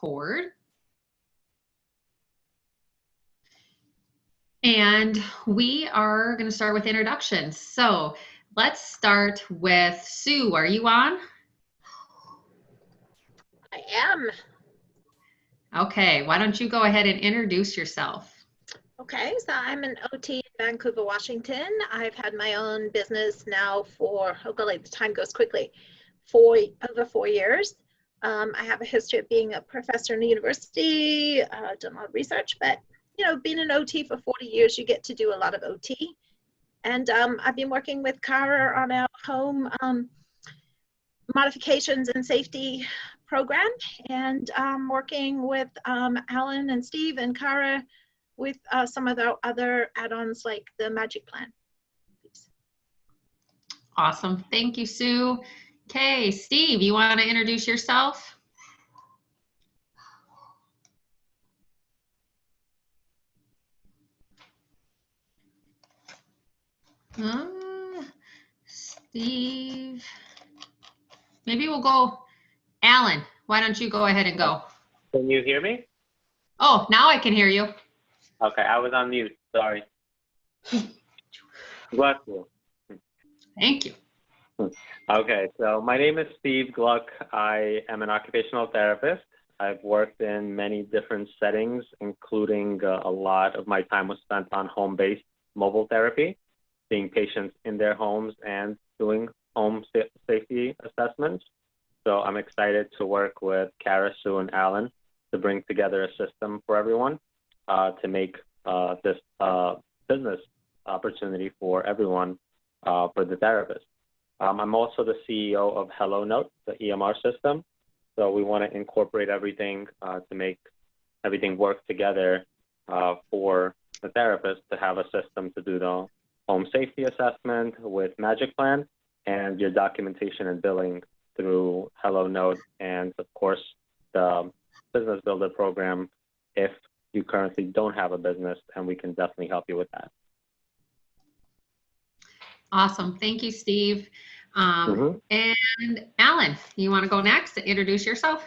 record. And we are going to start with introductions. So let's start with Sue. Are you on? I am. Okay, why don't you go ahead and introduce yourself? Okay, so I'm an OT in Vancouver, Washington. I've had my own business now for, oh golly, the time goes quickly, over 4 years. I have a history of being a professor in a university, done a lot of research, but you know, being an OT for 40 years, you get to do a lot of OT. And I've been working with Kara on our home modifications and safety program, and working with Alan and Steve and Kara with some of the other add-ons like the Magic Plan. Awesome. Thank you, Sue. Okay, Steve, you want to introduce yourself? Steve. Maybe we'll go Alan. Why don't you go ahead and go? Can you hear me? Oh, now I can hear you. Okay, I was on mute. Sorry. Bless you. Thank you. Okay, so my name is Steve Gluck. I am an occupational therapist. I've worked in many different settings, including a lot of my time was spent on home-based mobile therapy, seeing patients in their homes and doing home safety assessments. So I'm excited to work with Kara, Sue, and Alan to bring together a system for everyone to make this business opportunity for everyone, for the therapist. I'm also the CEO of Hello Note, the EMR system. So we want to incorporate everything to make everything work together for the therapist to have a system to do the home safety assessment with Magic Plan and your documentation and billing through Hello Note, and of course the Business Builder program if you currently don't have a business, and we can definitely help you with that. Awesome. Thank you, Steve. And Alan, you want to go next and introduce yourself?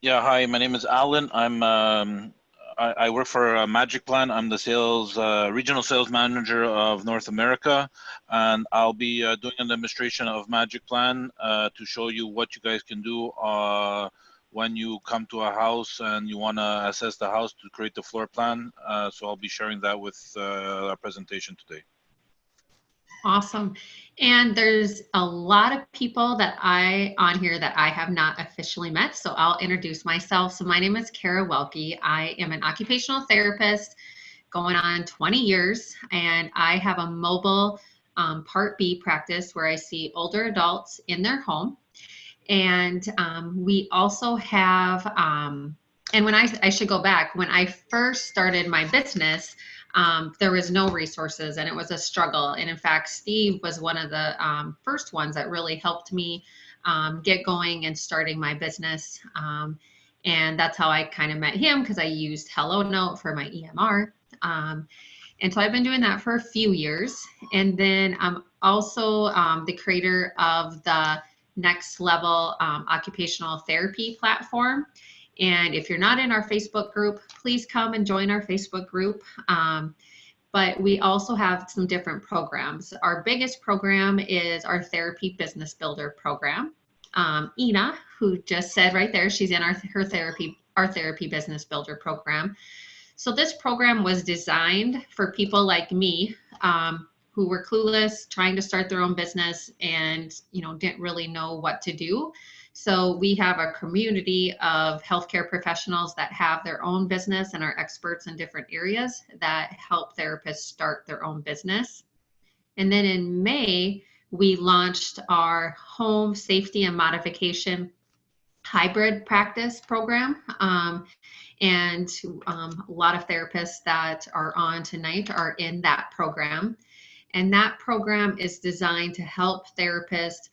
Yeah, hi, my name is Alan. I work for Magic Plan. I'm the regional sales manager of North America, and I'll be doing an demonstration of Magic Plan to show you what you guys can do when you come to a house and you want to assess the house to create the floor plan. So I'll be sharing that with our presentation today. Awesome. And there's a lot of people that on here that I have not officially met, so I'll introduce myself. So my name is Kara Welke. I am an occupational therapist going on 20 years, and I have a mobile Part B practice where I see older adults in their home. And we also have, and when I should go back, when I first started my business, there was no resources and it was a struggle. And in fact, Steve was one of the first ones that really helped me get going and starting my business. And that's how I kind of met him, because I used Hello Note for my EMR. And so I've been doing that for a few years. And then I'm also the creator of the Next Level Occupational Therapy platform. And if you're not in our Facebook group, please come and join our Facebook group. But we also have some different programs. Our biggest program is our Therapy Business Builder program. Ina, who just said right there, she's in our Therapy Business Builder program. So this program was designed for people like me who were clueless, trying to start their own business and didn't really know what to do. So we have a community of healthcare professionals that have their own business and are experts in different areas that help therapists start their own business. And then in May, we launched our home safety and modification hybrid practice program. And a lot of therapists that are on tonight are in that program. And that program is designed to help therapists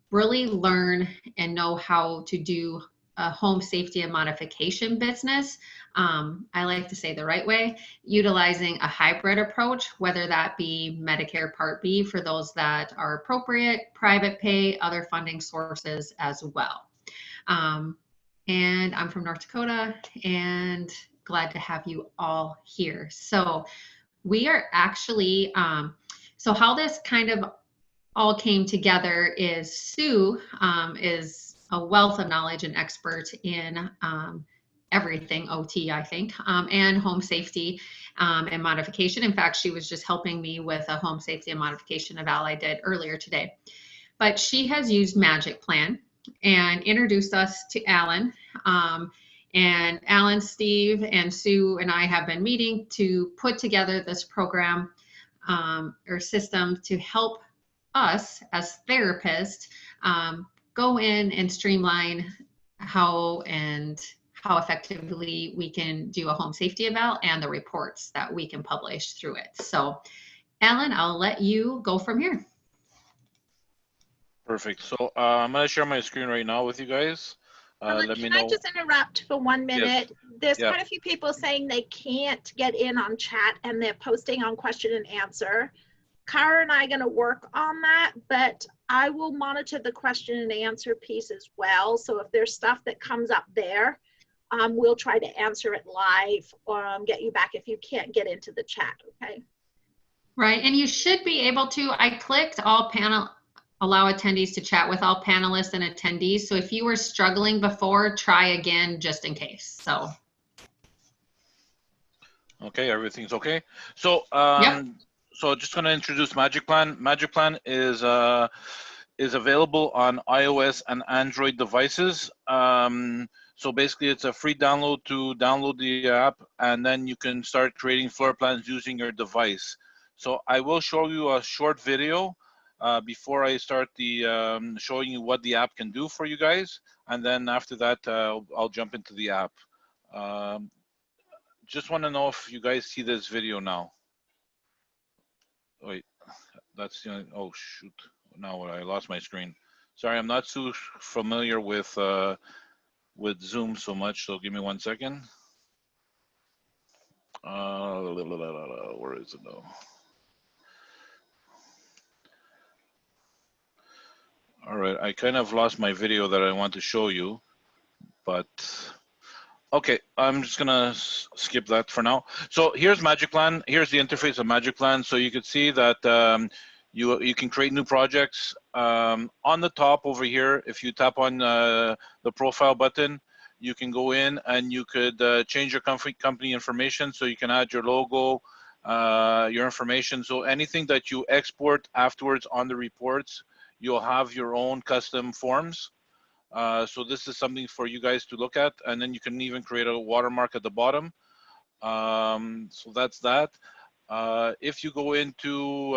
really learn and know how to do a home safety and modification business. I like to say the right way, utilizing a hybrid approach, whether that be Medicare Part B for those that are appropriate, private pay, other funding sources as well. and I'm from North Dakota, and glad to have you all here. So we are actually, so how this kind of all came together is Sue is a wealth of knowledge and expert in everything OT, I think, and home safety and modification. In fact, she was just helping me with a home safety and modification eval I did earlier today. But she has used Magic Plan and introduced us to Alan. And Alan, Steve, and Sue and I have been meeting to put together this program or system to help us as therapists go in and streamline how effectively we can do a home safety eval and the reports that we can publish through it. So Alan, I'll let you go from here. Perfect. So I'm going to share my screen right now with you guys. Let me know. Can I just interrupt for 1 minute? Yes. There's Yeah. quite a few people saying they can't get in on chat and they're posting on question and answer. Kara and I are going to work on that, but I will monitor the question and answer piece as well. So if there's stuff that comes up there, we'll try to answer it live or get you back if you can't get into the chat, okay? Right, and you should be able to, I clicked allow attendees to chat with all panelists and attendees. So if you were struggling before, try again just in case. So. Okay, everything's okay. So Yep. So just going to introduce Magic Plan. Magic Plan is available on iOS and Android devices. So basically, it's a free download to download the app, and then you can start creating floor plans using your device. So I will show you a short video before I start the showing you what the app can do for you guys, and then after that, I'll jump into the app. Just want to know if you guys see this video now. Wait, that's the only, oh shoot, now I lost my screen. Sorry, I'm not too familiar with Zoom so much, so give me 1 second. Where is it though? All right, I kind of lost my video that I want to show you, but okay, I'm just gonna skip that for now. So here's Magic Plan. Here's the interface of Magic Plan. So you can see that you can create new projects. On the top over here, if you tap on the profile button, you can go in and you could change your company information. So you can add your logo, your information. So anything that you export afterwards on the reports, you'll have your own custom forms. So this is something for you guys to look at, and then you can even create a watermark at the bottom. So that's that. If you go into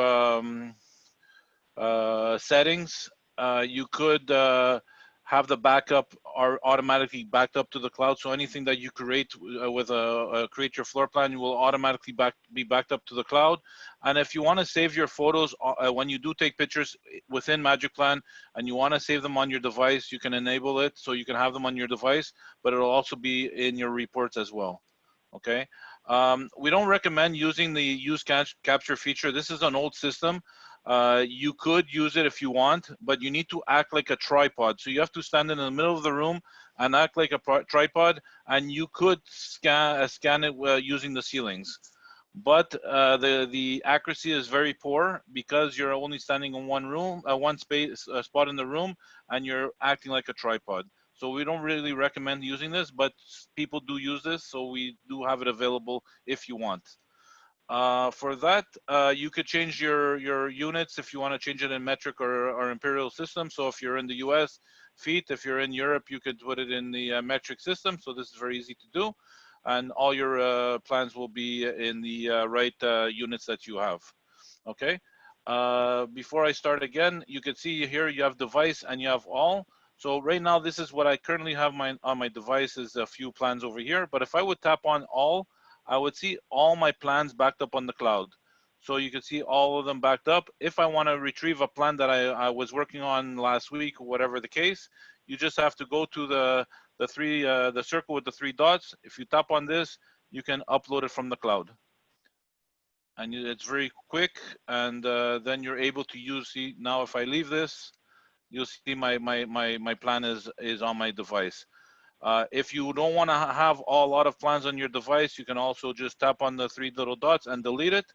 settings, you could have the backup are automatically backed up to the cloud. So anything that you create with create your floor plan, you will automatically be backed up to the cloud. And if you want to save your photos when you do take pictures within Magic Plan and you want to save them on your device, you can enable it so you can have them on your device, but it'll also be in your reports as well. Okay. We don't recommend using the use capture feature. This is an old system. You could use it if you want, but you need to act like a tripod. So you have to stand in the middle of the room and act like a tripod, and you could scan it using the ceilings. But the accuracy is very poor because you're only standing in one room, one spot in the room, and you're acting like a tripod. So we don't really recommend using this, but people do use this, so we do have it available if you want. For that, you could change your units if you want to change it in metric or imperial system. So if you're in the US, feet. If you're in Europe, you could put it in the metric system. So this is very easy to do. And all your plans will be in the right units that you have. Okay. Before I start again, you can see here you have device and you have all. So right now, this is what I currently have on my device is a few plans over here. But if I would tap on all, I would see all my plans backed up on the cloud. So you can see all of them backed up. If I want to retrieve a plan that I was working on last week, or whatever the case, you just have to go to the circle with the 3 dots. If you tap on this, you can upload it from the cloud. And it's very quick. And then you're able to see now if I leave this, you'll see my plan is on my device. If you don't want to have a lot of plans on your device, you can also just tap on the 3 little dots and delete it.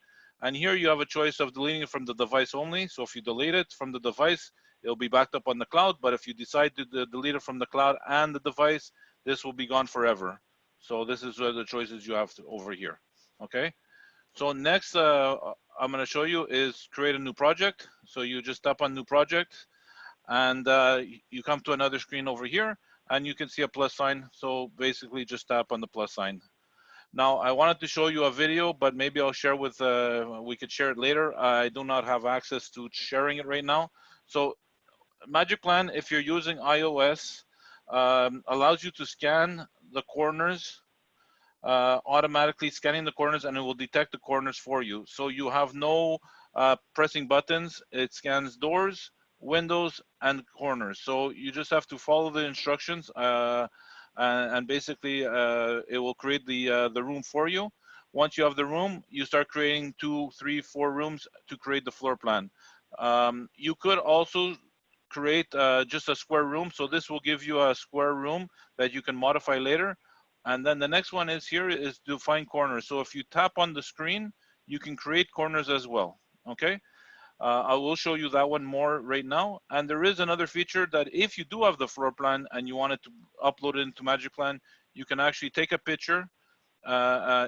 And here you have a choice of deleting it from the device only. So if you delete it from the device, it'll be backed up on the cloud. But if you decide to delete it from the cloud and the device, this will be gone forever. So this is the choices you have over here. Okay. So next, I'm going to show you is create a new project. So you just tap on new project, and you come to another screen over here, and you can see a plus sign. So basically just tap on the plus sign. Now I wanted to show you a video, but maybe I'll share with, we could share it later. I do not have access to sharing it right now. So Magic Plan, if you're using iOS, allows you to scan the corners, automatically scanning the corners, and it will detect the corners for you. So you have no pressing buttons. It scans doors, windows, and corners. So you just have to follow the instructions, and basically it will create the room for you. Once you have the room, you start creating 2, 3, 4 rooms to create the floor plan. You could also create just a square room. So this will give you a square room that you can modify later. And then the next one is here is define corners. So if you tap on the screen, you can create corners as well. Okay. I will show you that one more right now. And there is another feature that if you do have the floor plan and you wanted to upload it into Magic Plan, you can actually take a picture,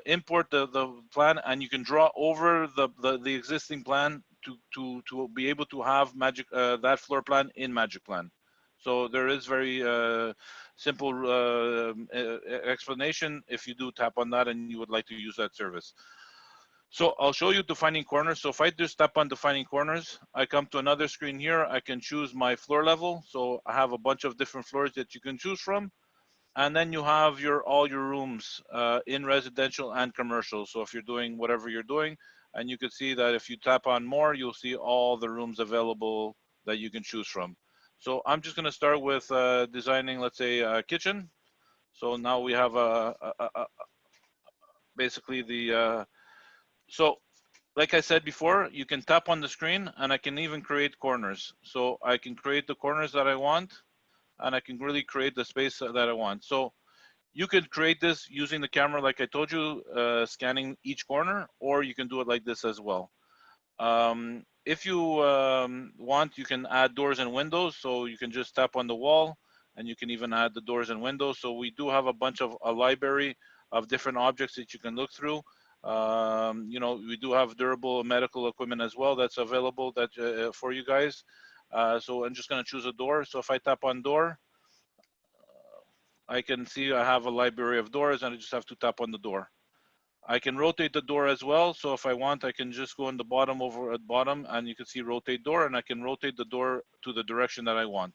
import the plan, and you can draw over the existing plan to be able to have that floor plan in Magic Plan. So there is very simple explanation if you do tap on that and you would like to use that service. So I'll show you defining corners. So if I just tap on defining corners, I come to another screen here. I can choose my floor level. So I have a bunch of different floors that you can choose from. And then you have all your rooms in residential and commercial. So if you're doing whatever you're doing, and you can see that if you tap on more, you'll see all the rooms available that you can choose from. So I'm just going to start with designing, let's say, a kitchen. So now we have basically so like I said before, you can tap on the screen and I can even create corners. So I can create the corners that I want, and I can really create the space that I want. So you could create this using the camera, like I told you, scanning each corner, or you can do it like this as well. If you want, you can add doors and windows. So you can just tap on the wall and you can even add the doors and windows. So we do have a library of different objects that you can look through. You know, we do have durable medical equipment as well that's available for you guys. So I'm just going to choose a door. So if I tap on door, I can see I have a library of doors, and I just have to tap on the door. I can rotate the door as well. So if I want, I can just go in the bottom over at bottom, and you can see rotate door, and I can rotate the door to the direction that I want.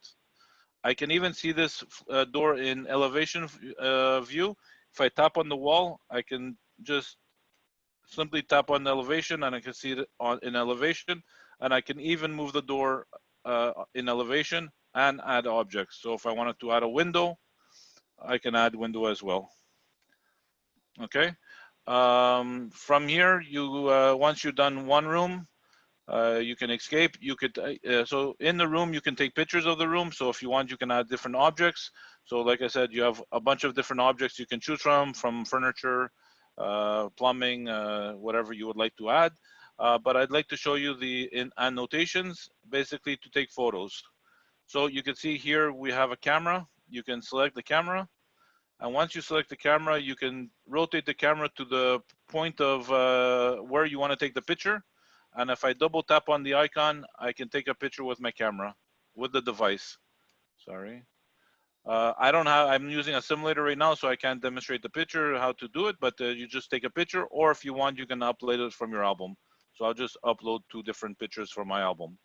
I can even see this door in elevation view. If I tap on the wall, I can just simply tap on the elevation, and I can see it in elevation, and I can even move the door in elevation and add objects. So if I wanted to add a window, I can add window as well. Okay. From here, once you've done one room, you can escape. You could so in the room you can take pictures of the room. So if you want, you can add different objects. So like I said, you have a bunch of different objects you can choose from furniture, plumbing, whatever you would like to add. But I'd like to show you in annotations, basically to take photos. So you can see here we have a camera. You can select the camera. And once you select the camera, you can rotate the camera to the point of where you want to take the picture. And if I double tap on the icon, I can take a picture with my camera, with the device. Sorry. I'm using a simulator right now, so I can't demonstrate the picture, how to do it, but you just take a picture, or if you want, you can upload it from your album. So I'll just upload 2 different pictures from my album.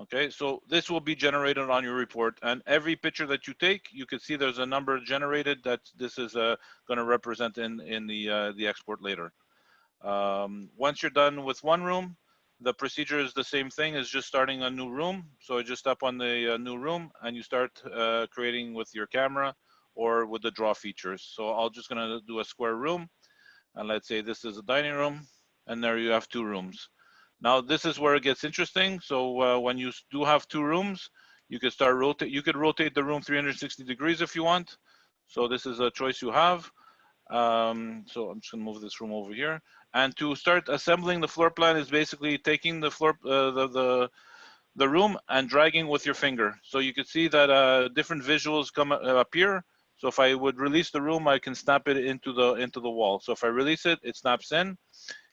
Okay, so this will be generated on your report, and every picture that you take, you can see there's a number generated that this is going to represent in the export later. Once you're done with one room, the procedure is the same thing as just starting a new room. So just tap on the new room and you start creating with your camera or with the draw features. So I'm just going to do a square room, and let's say this is a dining room, and there you have 2 rooms. Now this is where it gets interesting. So when you do have 2 rooms, You could start rotate. You could rotate the room 360 degrees if you want. So this is a choice you have. So I'm just gonna move this room over here. And to start assembling the floor plan is basically taking the floor, the room and dragging with your finger. So you can see that different visuals come appear. So if I would release the room, I can snap it into the wall. So if I release it, it snaps in.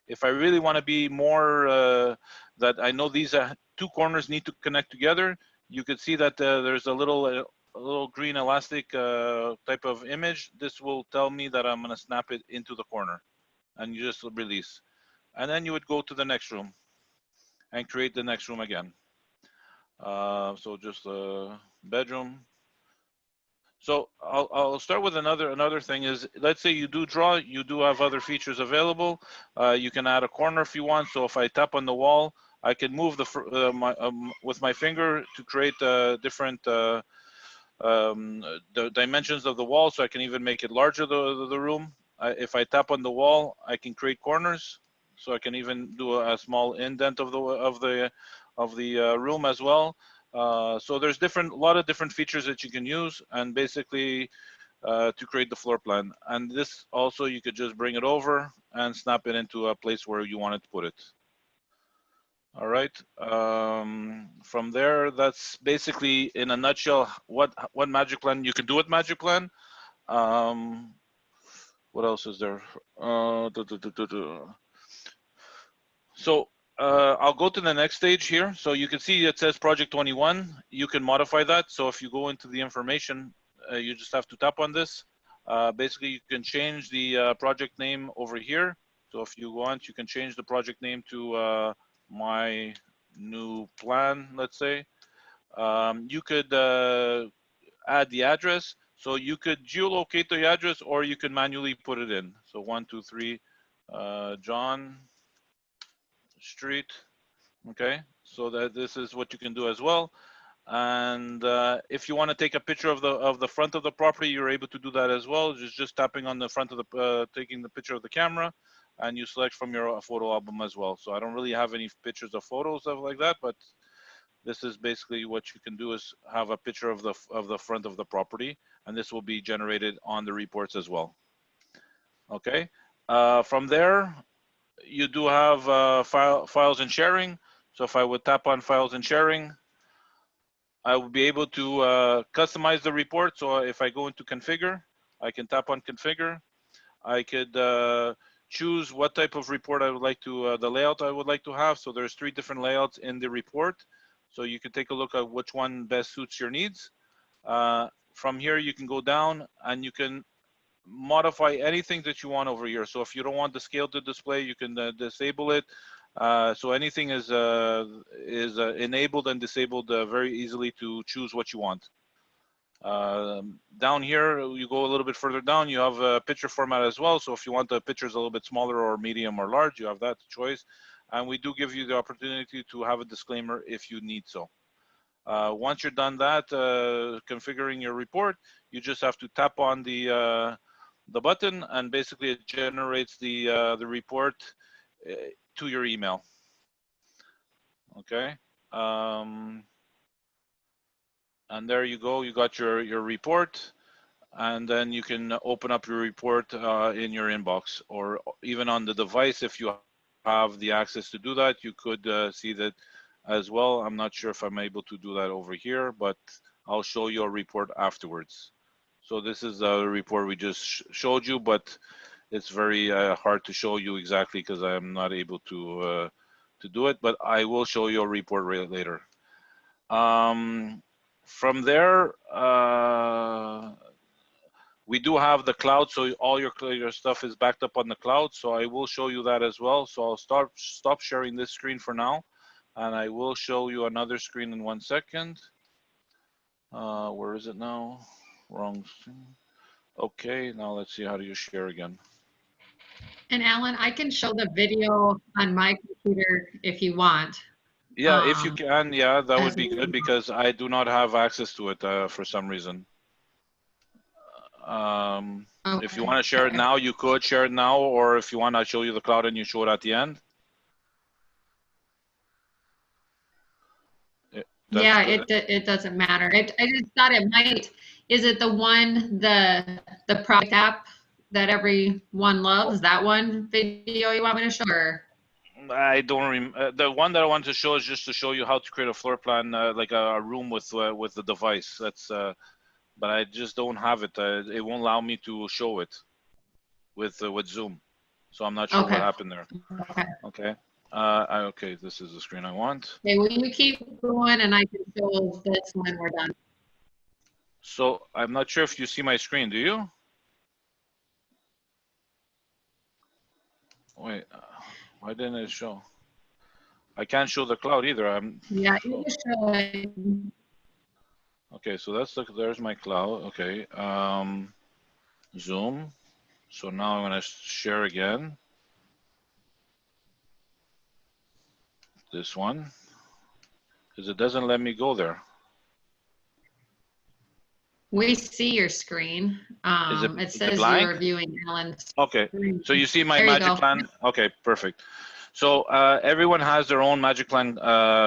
If I really want to be more that I know these two corners need to connect together, you could see that there's a little green elastic type of image. This will tell me that I'm going to snap it into the corner, and you just release. And then you would go to the next room and create the next room again. So just a bedroom. So I'll start with another thing is, let's say you do draw, you do have other features available. You can add a corner if you want. So if I tap on the wall, I can move with my finger to create different the dimensions of the wall. So I can even make it larger, the room. If I tap on the wall, I can create corners. So I can even do a small indent of the room as well. So there's a lot of different features that you can use, and basically to create the floor plan. And this also, you could just bring it over and snap it into a place where you wanted to put it. All right. From there, that's basically in a nutshell what Magic Plan you can do with Magic Plan. What else is there? So I'll go to the next stage here. So you can see it says project 21. You can modify that. So if you go into the information, you just have to tap on this. Basically, you can change the project name over here. So if you want, you can change the project name to my new plan, let's say. You could add the address. So you could geolocate the address, or you can manually put it in. So 123 John Street. Okay, so that this is what you can do as well. And if you want to take a picture of the front of the property, you're able to do that as well. Just tapping on the front of the taking the picture of the camera, and you select from your photo album as well. So I don't really have any pictures of photos of like that, but this is basically what you can do is have a picture of the front of the property, and this will be generated on the reports as well. Okay, from there, you do have files and sharing. So if I would tap on files and sharing, I will be able to customize the report. So if I go into configure, I can tap on configure. I could choose what type of report I would like to, the layout I would like to have. So there's 3 different layouts in the report. So you can take a look at which one best suits your needs. From here, you can go down and you can modify anything that you want over here. So if you don't want the scale to display, you can disable it. So anything is enabled and disabled very easily to choose what you want. Down here, you go a little bit further down, you have a picture format as well. So if you want the pictures a little bit smaller or medium or large, you have that choice. And we do give you the opportunity to have a disclaimer if you need so. Once you're done that, configuring your report, you just have to tap on the button, and basically it generates the report to your email. Okay, and there you go. You got your report, and then you can open up your report in your inbox, or even on the device if you have the access to do that. You could see that as well. I'm not sure if I'm able to do that over here, but I'll show you a report afterwards. So this is a report we just showed you, but it's very hard to show you exactly because I'm not able to do it, but I will show you a report later. From there, we do have the cloud, so all your stuff is backed up on the cloud. So I will show you that as well. So I'll stop sharing this screen for now, and I will show you another screen in 1 second. Where is it now? Wrong thing. Okay, now let's see, how do you share again? And Alan, I can show the video on my computer if you want. Yeah, if you can, yeah, that would be good because I do not have access to it for some reason. Okay. If you want to share it now, you could share it now, or if you want, I'll show you the cloud and you show it at the end. Yeah, Yeah, it doesn't matter. I just thought it might. Is it the one, the product app that everyone loves? That one video you want me to show? Or? I don't the one that I want to show is just to show you how to create a floor plan, like a room with the device. That's but I just don't have it. It won't allow me to show it with Zoom, so I'm not sure what happened there. Okay. Okay. Okay, this is the screen I want. Okay, well, you keep going, and I can show this when we're done. So I'm not sure if you see my screen. Do you? Wait, why didn't it show? I can't show the cloud either. Yeah, you can show it. Okay, so there's my cloud. Okay, Zoom. So now I'm gonna share again. This one, because it doesn't let me go there. We see your screen. It says you're viewing Alan's. Okay, so you see my there Magic Plan. Okay, perfect. So everyone has their own Magic Plan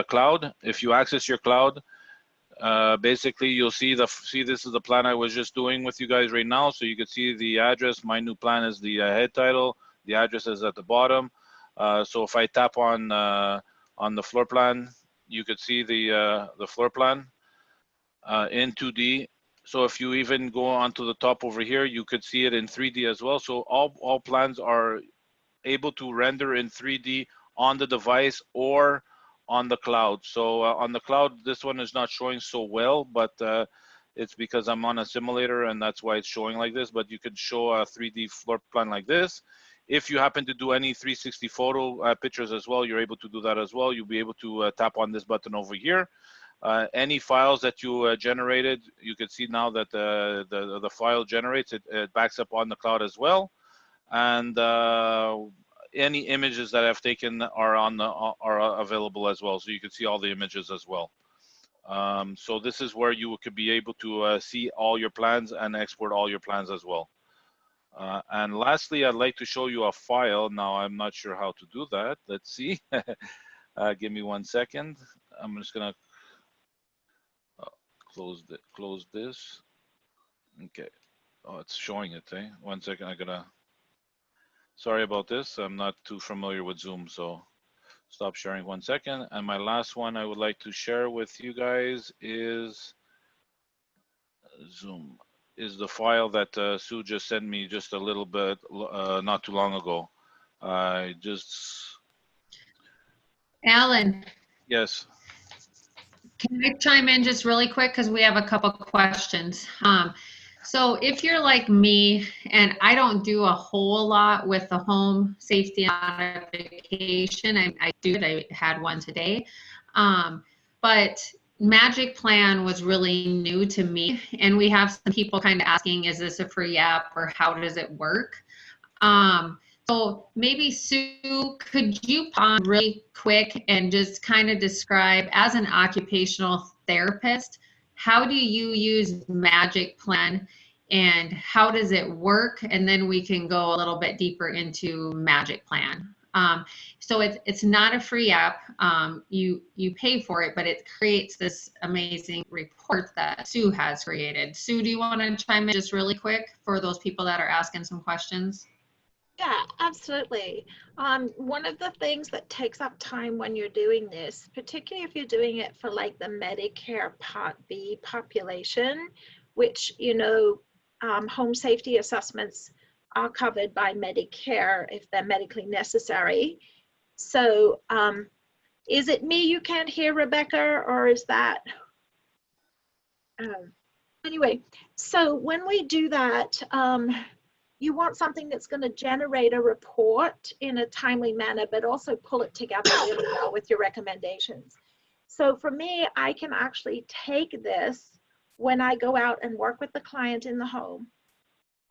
cloud. If you access your cloud, basically you'll see this is the plan I was just doing with you guys right now. So you can see the address. My new plan is the head title. The address is at the bottom. So if I tap on the floor plan, you could see the floor plan in 2D. So if you even go onto the top over here, you could see it in 3D as well. So all plans are able to render in 3D on the device or on the cloud. So on the cloud, this one is not showing so well, but it's because I'm on a simulator and that's why it's showing like this. But you could show a 3D floor plan like this. If you happen to do any 360 photo pictures as well, you're able to do that as well. You'll be able to tap on this button over here. Any files that you generated, you can see now that the file generates, it backs up on the cloud as well. And any images that I've taken are are available as well. So you can see all the images as well. So this is where you could be able to see all your plans and export all your plans as well. And lastly, I'd like to show you a file. Now, I'm not sure how to do that. Let's see. Give me 1 second. I'm just gonna close this. Okay. Oh, it's showing it, eh? 1 second, sorry about this. I'm not too familiar with Zoom, so stop sharing 1 second. And my last one I would like to share with you guys is Zoom. Is the file that Sue just sent me just a little bit, not too long ago. Alan. Yes. Can I chime in just really quick? Because we have a couple questions. So if you're like me, and I don't do a whole lot with the home safety modification, I had one today. But Magic Plan was really new to me, and we have some people kind of asking, is this a free app or how does it work? So maybe Sue, could you pause really quick and just kind of describe, as an occupational therapist, how do you use Magic Plan and how does it work? And then we can go a little bit deeper into Magic Plan. So it's not a free app. You pay for it, but it creates this amazing report that Sue has created. Sue, do you want to chime in just really quick for those people that are asking some questions? Yeah, absolutely. One of the things that takes up time when you're doing this, particularly if you're doing it for like the Medicare Part B population, which, you know, home safety assessments are covered by Medicare if they're medically necessary. So is it me you can't hear, Rebecca, or is that? Anyway, so when we do that, you want something that's going to generate a report in a timely manner, but also pull it together really well with your recommendations. So for me, I can actually take this when I go out and work with the client in the home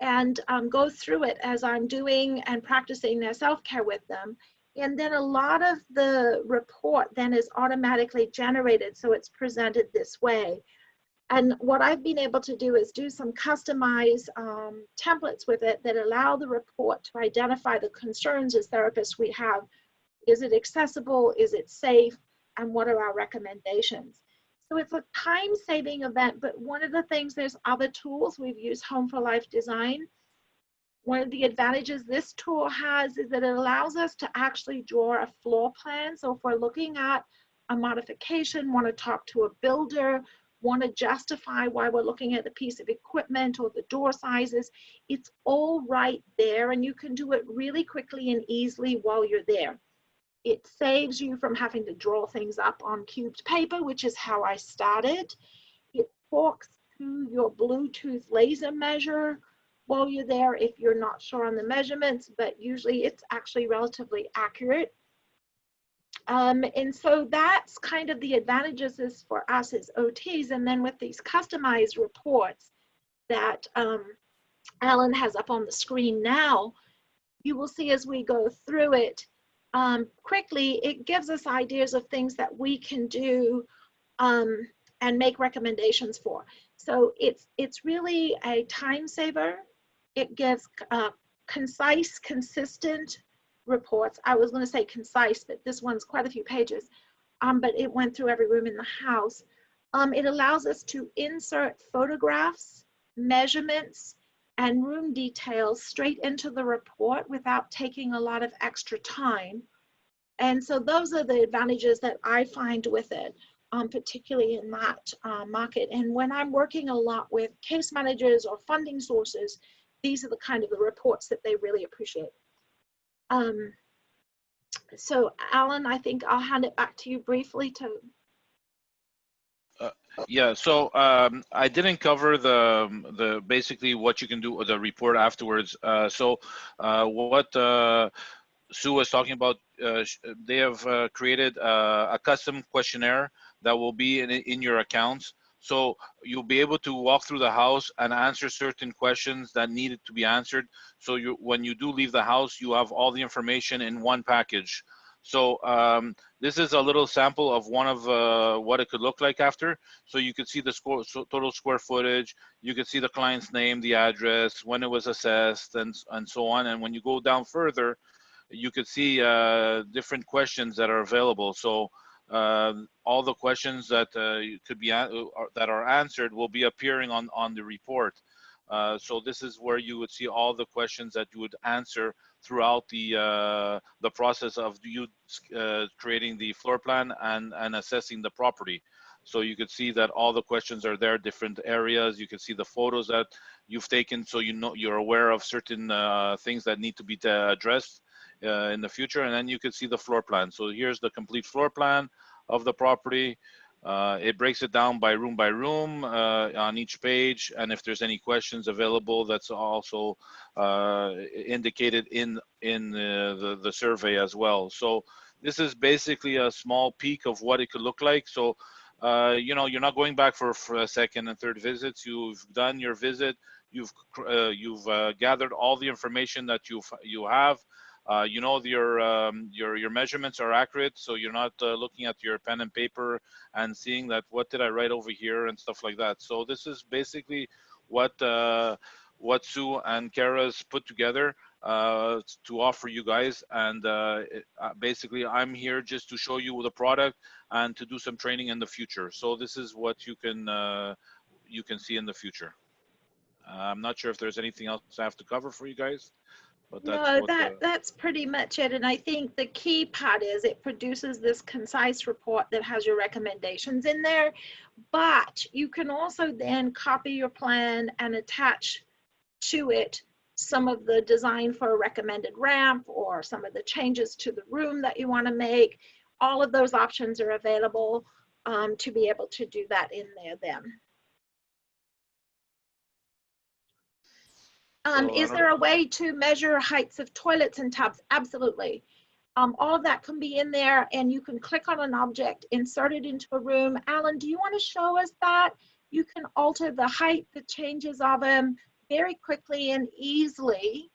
and go through it as I'm doing and practicing their self-care with them. And then a lot of the report then is automatically generated, so it's presented this way. And what I've been able to do is do some customized templates with it that allow the report to identify the concerns as therapists we have. Is it accessible? Is it safe? And what are our recommendations? So it's a time-saving event, but one of the things, there's other tools. We've used Home for Life Design. One of the advantages this tool has is that it allows us to actually draw a floor plan. So if we're looking at a modification, want to talk to a builder, want to justify why we're looking at a piece of equipment or the door sizes, it's all right there, and you can do it really quickly and easily while you're there. It saves you from having to draw things up on cubed paper, which is how I started. It talks to your Bluetooth laser measure while you're there if you're not sure on the measurements, but usually it's actually relatively accurate. And so that's kind of the advantages is for us as OTs. And then with these customized reports that Alan has up on the screen now, you will see as we go through it quickly, it gives us ideas of things that we can do and make recommendations for. So it's really a time saver. It gives concise, consistent reports. I was going to say concise, but this one's quite a few pages, but it went through every room in the house. It allows us to insert photographs, measurements, and room details straight into the report without taking a lot of extra time. And so those are the advantages that I find with it, particularly in that market. And when I'm working a lot with case managers or funding sources, these are the kind of the reports that they really appreciate. So Alan, I think I'll hand it back to you briefly to. Yeah, so I didn't cover the basically what you can do with the report afterwards. What Sue was talking about, they have created a custom questionnaire that will be in your accounts. So you'll be able to walk through the house and answer certain questions that needed to be answered. So when you do leave the house, you have all the information in one package. So this is a little sample of one of what it could look like after. So you could see the total square footage. You could see the client's name, the address, when it was assessed, and so on. And when you go down further, you could see different questions that are available. So all the questions that could be that are answered will be appearing on the report. So this is where you would see all the questions that you would answer throughout the process of you creating the floor plan and assessing the property. So you could see that all the questions are there, different areas. You can see the photos that you've taken, so you know you're aware of certain things that need to be addressed in the future. And then you can see the floor plan. So here's the complete floor plan of the property. It breaks it down by room on each page, and if there's any questions available, that's also indicated in the survey as well. So this is basically a small peek of what it could look like. So you know, you're not going back for a second and third visits. You've done your visit. You've gathered all the information that you have. You know your measurements are accurate, so you're not looking at your pen and paper and seeing that what did I write over here and stuff like that. So this is basically what Sue and Kara's put together to offer you guys. And basically, I'm here just to show you the product and to do some training in the future. So this is what you can see in the future. I'm not sure if there's anything else I have to cover for you guys. But that's pretty much it. And I think the key part is it produces this concise report that has your recommendations in there, but you can also then copy your plan and attach to it some of the design for a recommended ramp or some of the changes to the room that you want to make. All of those options are available to be able to do that in there then. Is there a way to measure heights of toilets and tubs? Absolutely. All of that can be in there, and you can click on an object, insert it into a room. Alan, do you want to show us that? You can alter the height, the changes of them very quickly and easily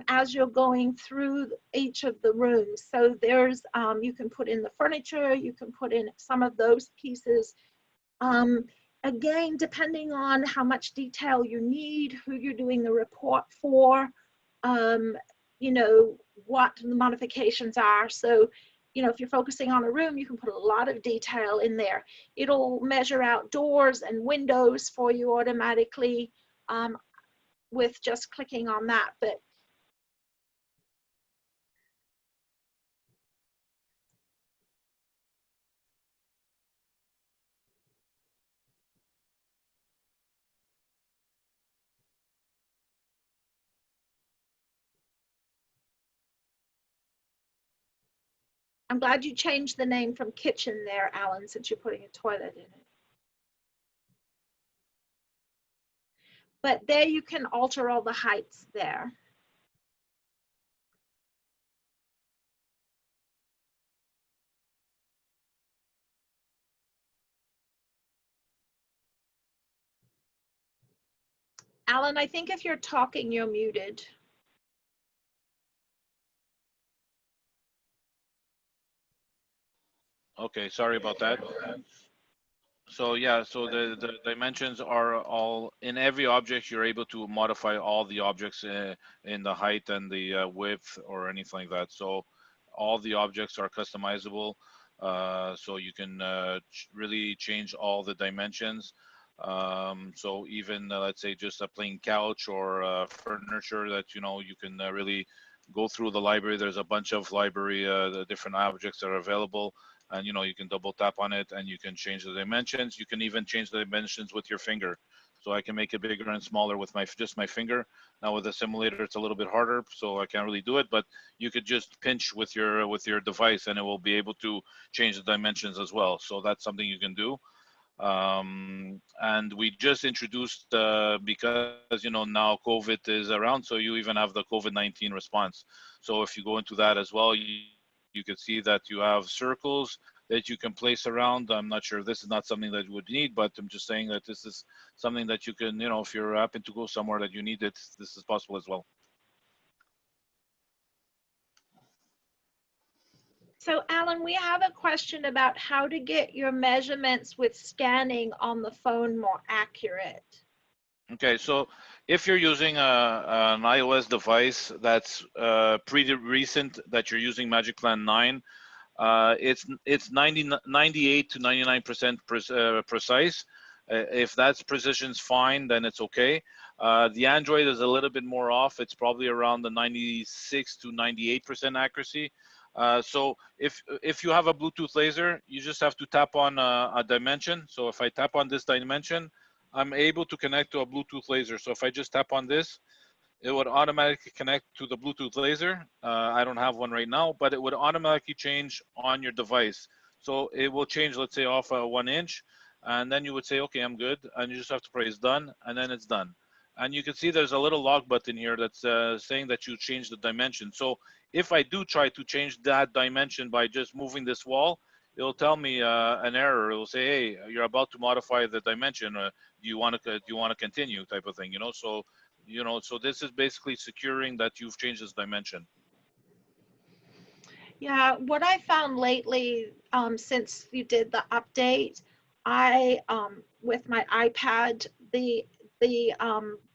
as you're going through each of the rooms. So there's, you can put in the furniture, you can put in some of those pieces. Again, depending on how much detail you need, who you're doing the report for, you know, what the modifications are. So you know, if you're focusing on a room, you can put a lot of detail in there. It'll measure out doors and windows for you automatically with just clicking on that. But I'm glad you changed the name from kitchen there, Alan, since you're putting a toilet in it. But there you can alter all the heights there. Alan, I think if you're talking, you're muted. Okay, sorry about that. So yeah, so the dimensions are all in every object. You're able to modify all the objects in the height and the width or anything like that. So all the objects are customizable. So you can really change all the dimensions. So even let's say just a plain couch or furniture that you can really go through the library. There's a bunch of library the different objects that are available, and you can double tap on it and you can change the dimensions. You can even change the dimensions with your finger. So I can make it bigger and smaller with just my finger. Now with the simulator, it's a little bit harder, so I can't really do it. But you could just pinch with your device, and it will be able to change the dimensions as well. So that's something you can do. And we just introduced because now COVID is around, so you even have the COVID-19 response. So if you go into that as well, you can see that you have circles that you can place around. I'm not sure, this is not something that you would need, but I'm just saying that this is something that you can, if you're happen to go somewhere that you need it, this is possible as well. So Alan, we have a question about how to get your measurements with scanning on the phone more accurate. Okay, so if you're using an iOS device that's pretty recent, that you're using Magic Plan 9, it's 98 to 99% precise. If that's precision's fine, then it's okay. The Android is a little bit more off. It's probably around the 96 to 98% accuracy. So if you have a Bluetooth laser, you just have to tap on a dimension. So if I tap on this dimension, I'm able to connect to a Bluetooth laser. So if I just tap on this, it would automatically connect to the Bluetooth laser. I don't have one right now, but it would automatically change on your device. So it will change, let's say, off 1 inch, and then you would say, okay, I'm good. And you just have to press done, and then it's done. And you can see there's a little log button here that's saying that you changed the dimension. So if I do try to change that dimension by just moving this wall, it'll tell me an error. It'll say, hey, you're about to modify the dimension. Do you want to continue, type of thing, So so this is basically securing that you've changed this dimension. Yeah, what I found lately, since you did the update, I with my iPad, the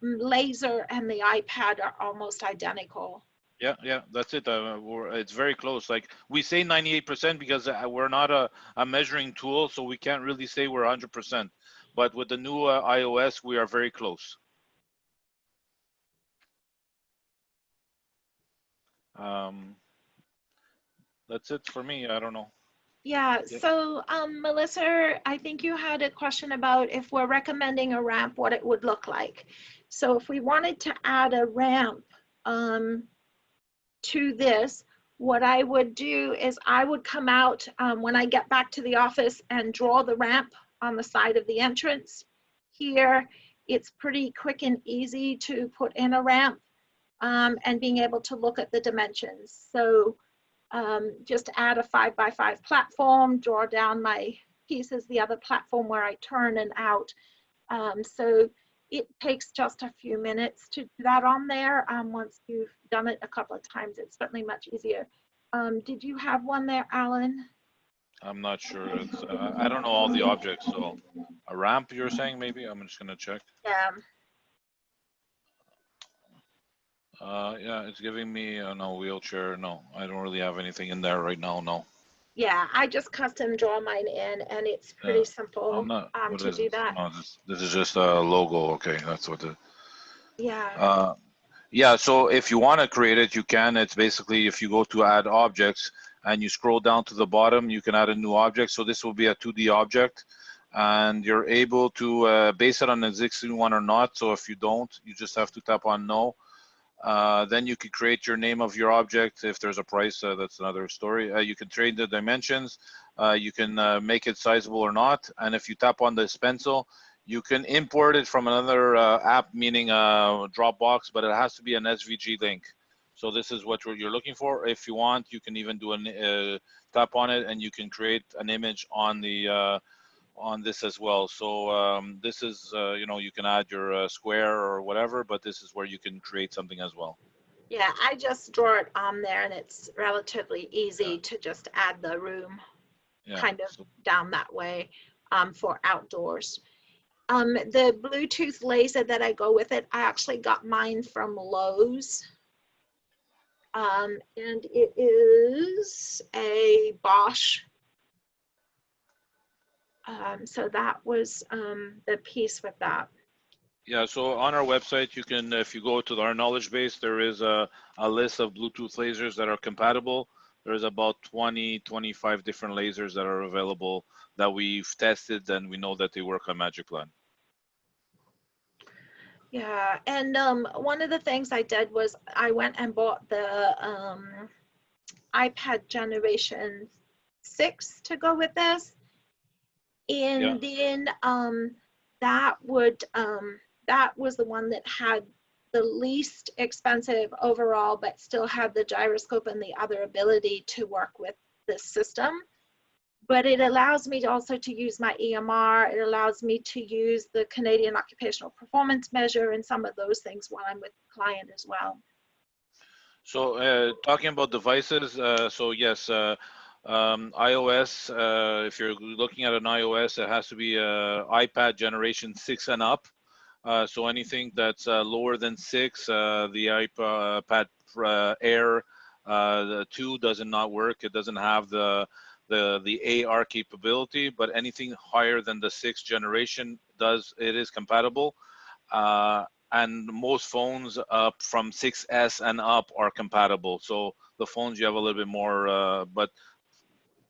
laser and the iPad are almost identical. Yeah, that's it. It's very close. Like we say 98% because we're not a measuring tool, so we can't really say we're 100%. But with the new iOS, we are very close. That's it for me. I don't know. Yeah, Yep. so Melissa, I think you had a question about if we're recommending a ramp, what it would look like. So if we wanted to add a ramp to this, what I would do is I would come out when I get back to the office and draw the ramp on the side of the entrance. Here, it's pretty quick and easy to put in a ramp and being able to look at the dimensions. So just add a 5x5 platform, draw down my pieces, the other platform where I turn and out. So it takes just a few minutes to do that on there. Once you've done it a couple of times, it's certainly much easier. Did you have one there, Alan? I'm not sure. It's I don't know all the objects. So a ramp, you're saying maybe? I'm just gonna check. Yeah. Yeah, it's giving me no wheelchair. No, I don't really have anything in there right now. No. Yeah, I just custom draw mine in, and it's Yeah. pretty I'm simple not. What to is do this? that. No, this is just a logo. Okay, that's what the. Yeah. Yeah, so if you want to create it, you can. It's basically if you go to add objects and you scroll down to the bottom, you can add a new object. So this will be a 2D object, and you're able to base it on an existing one or not. So if you don't, you just have to tap on no. Then you can create your name of your object. If there's a price, that's another story. You can trade the dimensions. You can make it sizable or not. And if you tap on this pencil, you can import it from another app, meaning Dropbox, but it has to be an SVG link. So this is what you're looking for. If you want, you can even do a tap on it, and you can create an image on the on this as well. So this is, you know, you can add your square or whatever, but this is where you can create something as well. Yeah, I just draw it on there, and it's relatively easy to just add the room kind of down that way for outdoors. The Bluetooth laser that I go with it, I actually got mine from Lowe's. And it is a Bosch. So that was the piece with that. Yeah, so on our website, you can, if you go to our knowledge base, there is a list of Bluetooth lasers that are compatible. There's about 20, 25 different lasers that are available that we've tested, and we know that they work on MagicPlan. Yeah, and one of the things I did was I went and bought the iPad Generation 6 to go with this, and then that was the one that had the least expensive overall, but still had the gyroscope and the other ability to work with this system. But it allows me also to use my EMR. It allows me to use the Canadian Occupational Performance Measure and some of those things while I'm with the client as well. So talking about devices, so yes, iOS, if you're looking at an iOS, it has to be iPad Generation 6 and up. So anything that's lower than 6, the iPad Air the 2 does not work. It doesn't have the AR capability, but anything higher than the 6th generation does. It is compatible. And most phones up from 6S and up are compatible. So the phones you have a little bit more, but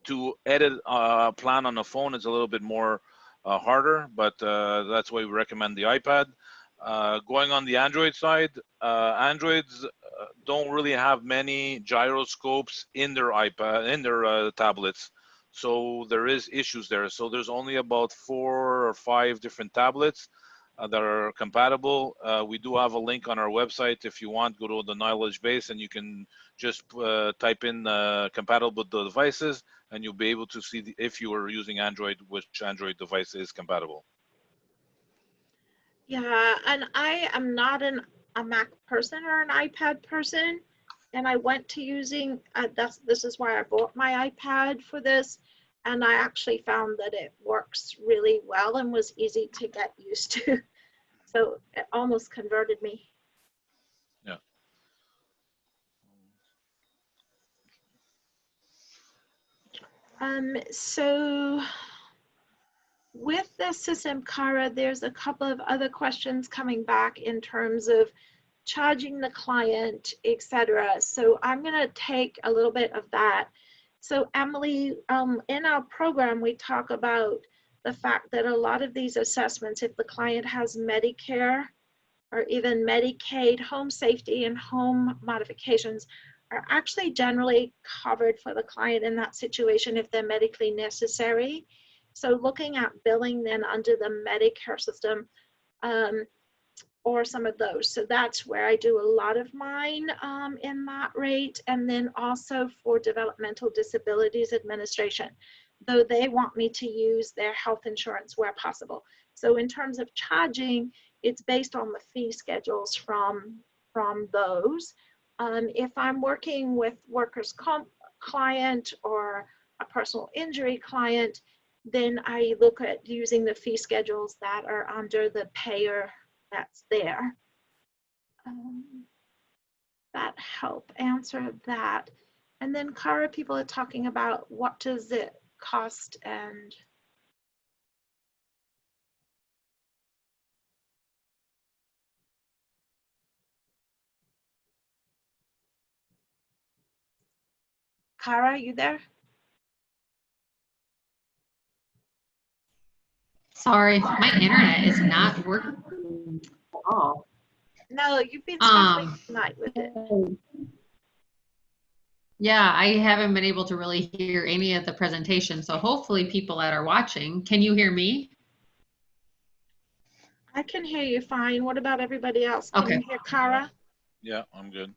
to edit a plan on a phone is a little bit more harder, but that's why we recommend the iPad. Going on the Android side, Androids don't really have many gyroscopes in their iPad, in their tablets. So there is issues there. So there's only about 4 or 5 different tablets that are compatible. We do have a link on our website. If you want, go to the knowledge base and you can just type in compatible devices, and you'll be able to see if you are using Android, which Android device is compatible. Yeah, and I am not a Mac person or an iPad person, and I went to using, this is why I bought my iPad for this, and I actually found that it works really well and was easy to get used to. So it almost converted me. Yeah. So with the system, Cara, there's a couple of other questions coming back in terms of charging the client, etc. So I'm going to take a little bit of that. So Emily, in our program, we talk about the fact that a lot of these assessments, if the client has Medicare or even Medicaid, home safety and home modifications, are actually generally covered for the client in that situation if they're medically necessary. So looking at billing then under the Medicare system, or some of those. So that's where I do a lot of mine in that rate. And then also for Developmental Disabilities Administration, though they want me to use their health insurance where possible. So in terms of charging, it's based on the fee schedules from those. If I'm working with workers' comp client or a personal injury client, then I look at using the fee schedules that are under the payer that's there. That help answer that. And then Cara, people are talking about what does it cost and Cara, you there? Sorry, my internet is not working at all. No, you've been struggling tonight with it. Yeah, I haven't been able to really hear any of the presentation, so hopefully people that are watching, can you hear me? I can hear you fine. What about everybody else? Can Okay. you hear Cara? Yeah, I'm good.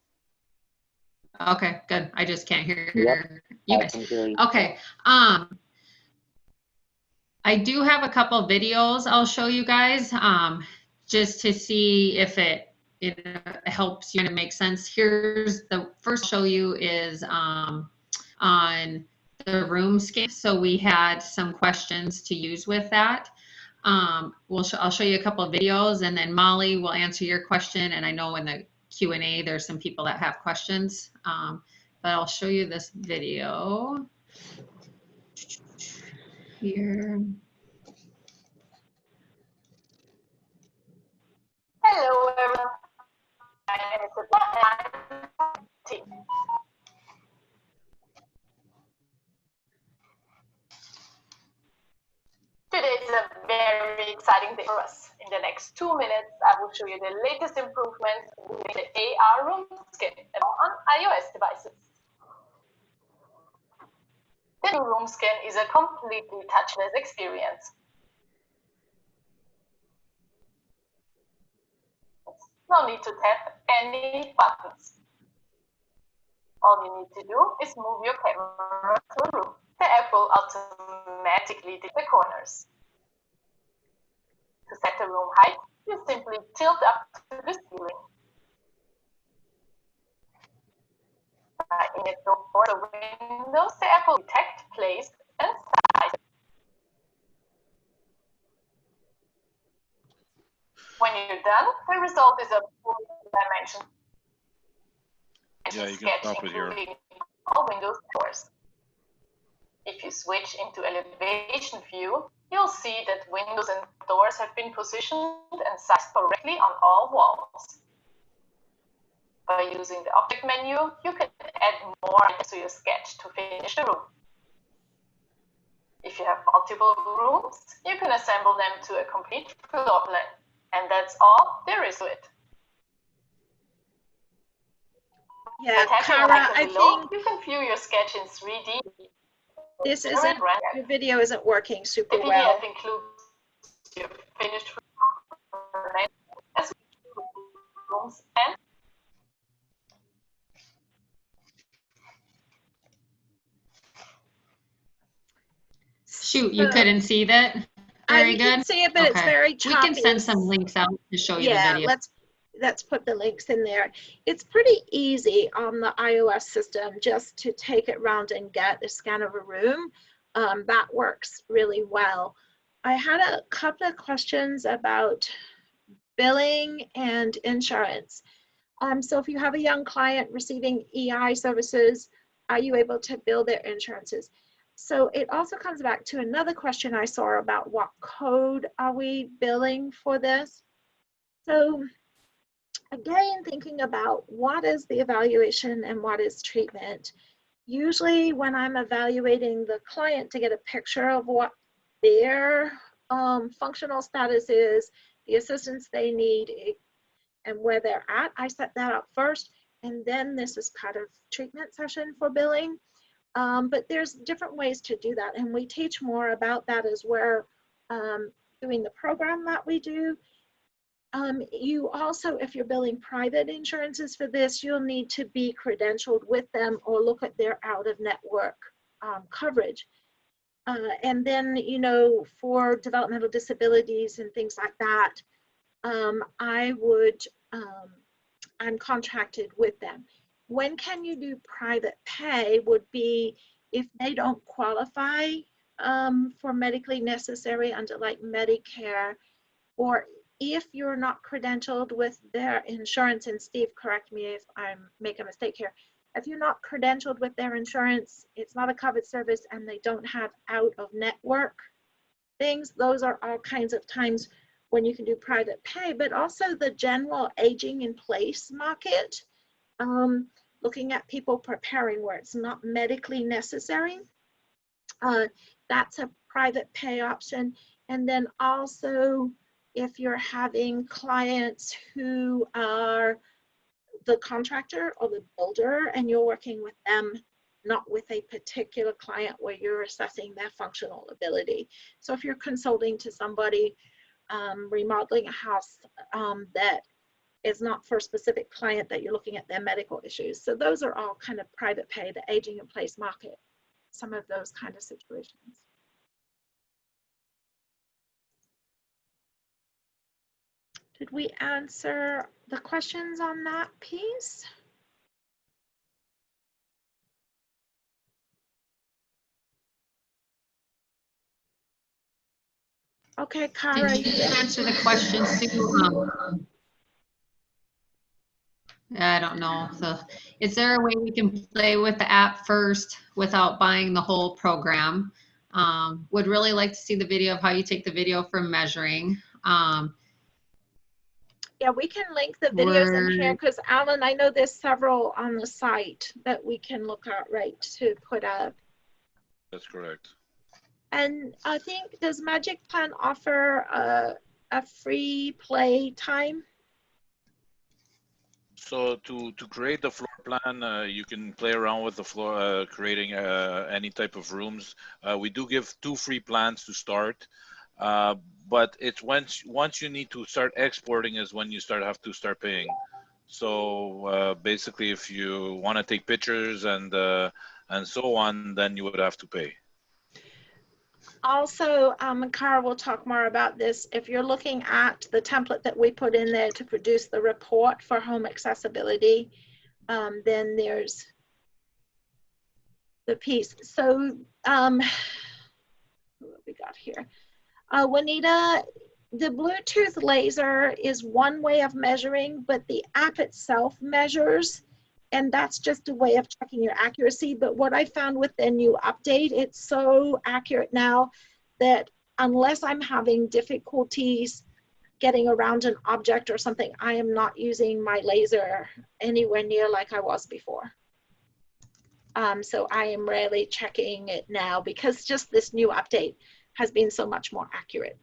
Okay, good. I just can't hear you I guys. can hear you. Okay. I do have a couple videos I'll show you guys, just to see if it helps you kind of make sense. Here's the first show you is on the room scan. So we had some questions to use with that. I'll show you a couple of videos, and then Molly will answer your question. And I know in the Q&A there's some people that have questions, but I'll show you this video here. Hello everyone, my name is Gluck and I'm team. Today is a very exciting day for us. In the next 2 minutes, I will show you the latest improvements with the AR room scan on iOS devices. The new room scan is a completely touchless experience. No need to tap any buttons. All you need to do is move your camera to a room. The app will automatically detect the corners. To set the room height, you simply tilt up to the ceiling. In the door of the windows, the app will detect, place, and size. When you're done, the result is a full dimension. Yeah, you can sketch, stop it here. including all windows and doors. If you switch into elevation view, you'll see that windows and doors have been positioned and sized correctly on all walls. By using the object menu, you can add more items to your sketch to finish the room. If you have multiple rooms, you can assemble them to a complete floor plan. And that's all there is to it. Yeah, Cara, I think you can view your sketch in 3D. This isn't, your video isn't working super well. The PDF includes your finished rooms and Shoot, you couldn't see that? Very good. I can see it, but it's very choppy. We can send some links out to show you the video. Yeah, let's put the links in there. It's pretty easy on the iOS system just to take it around and get a scan of a room. That works really well. I had a couple of questions about billing and insurance. So if you have a young client receiving EI services, are you able to bill their insurances? So it also comes back to another question I saw about what code are we billing for this? So again, thinking about what is the evaluation and what is treatment. Usually when I'm evaluating the client to get a picture of what their functional status is, the assistance they need, and where they're at, I set that up first, and then this is part of treatment session for billing. But there's different ways to do that, and we teach more about that as we're doing the program that we do. You also, if you're billing private insurances for this, you'll need to be credentialed with them or look at their out-of-network coverage. And then, you know, for developmental disabilities and things like that, I'm contracted with them. When can you do private pay would be if they don't qualify for medically necessary under like Medicare, or if you're not credentialed with their insurance, and Steve, correct me if I make a mistake here, If you're not credentialed with their insurance, it's not a covered service, and they don't have out of network things, those are all kinds of times when you can do private pay. But also the general aging in place market, looking at people preparing where it's not medically necessary, that's a private pay option. And then also, if you're having clients who are the contractor or the builder and you're working with them, not with a particular client where you're assessing their functional ability. So if you're consulting to somebody, remodeling a house that is not for a specific client, that you're looking at their medical issues. So those are all kind of private pay, the aging in place market, some of those kind of situations. Did we answer the questions on that piece? Okay, Kara. Did you answer the question, Sue? I don't know. So, is there a way we can play with the app first without buying the whole program? Would really like to see the video of how you take the video from measuring. Yeah, we can link the videos in here because, Alan, I know there's several on the site that we can look at, right, to put up. That's correct. And I think, does Magic Plan offer a free play time? So to create the floor plan, you can play around with the floor, creating any type of rooms. We do give 2 free plans to start, but it's once you need to start exporting is when you have to start paying. So basically, if you want to take pictures and so on, then you would have to pay. Also, Kara will talk more about this. If you're looking at the template that we put in there to produce the report for home accessibility, then there's the piece. So what we got here? Juanita, the Bluetooth laser is one way of measuring, but the app itself measures, and that's just a way of checking your accuracy. But what I found with the new update, it's so accurate now that unless I'm having difficulties getting around an object or something, I am not using my laser anywhere near like I was before. So I am rarely checking it now because just this new update has been so much more accurate.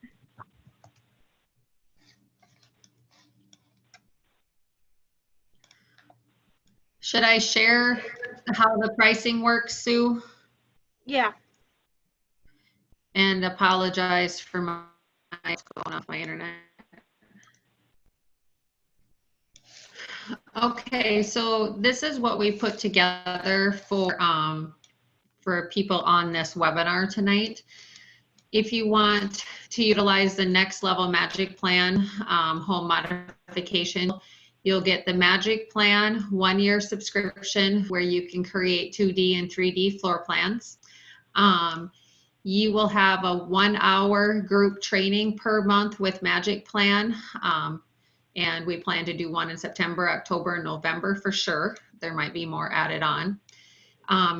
Should I share how the pricing works, Sue? Yeah. And apologize for my going off my internet. Okay, so this is what we put together for people on this webinar tonight. If you want to utilize the Next Level Magic Plan home modification, you'll get the Magic Plan 1-year subscription where you can create 2D and 3D floor plans. You will have a 1-hour group training per month with Magic Plan. And we plan to do one in September, October, and November for sure. There might be more added on.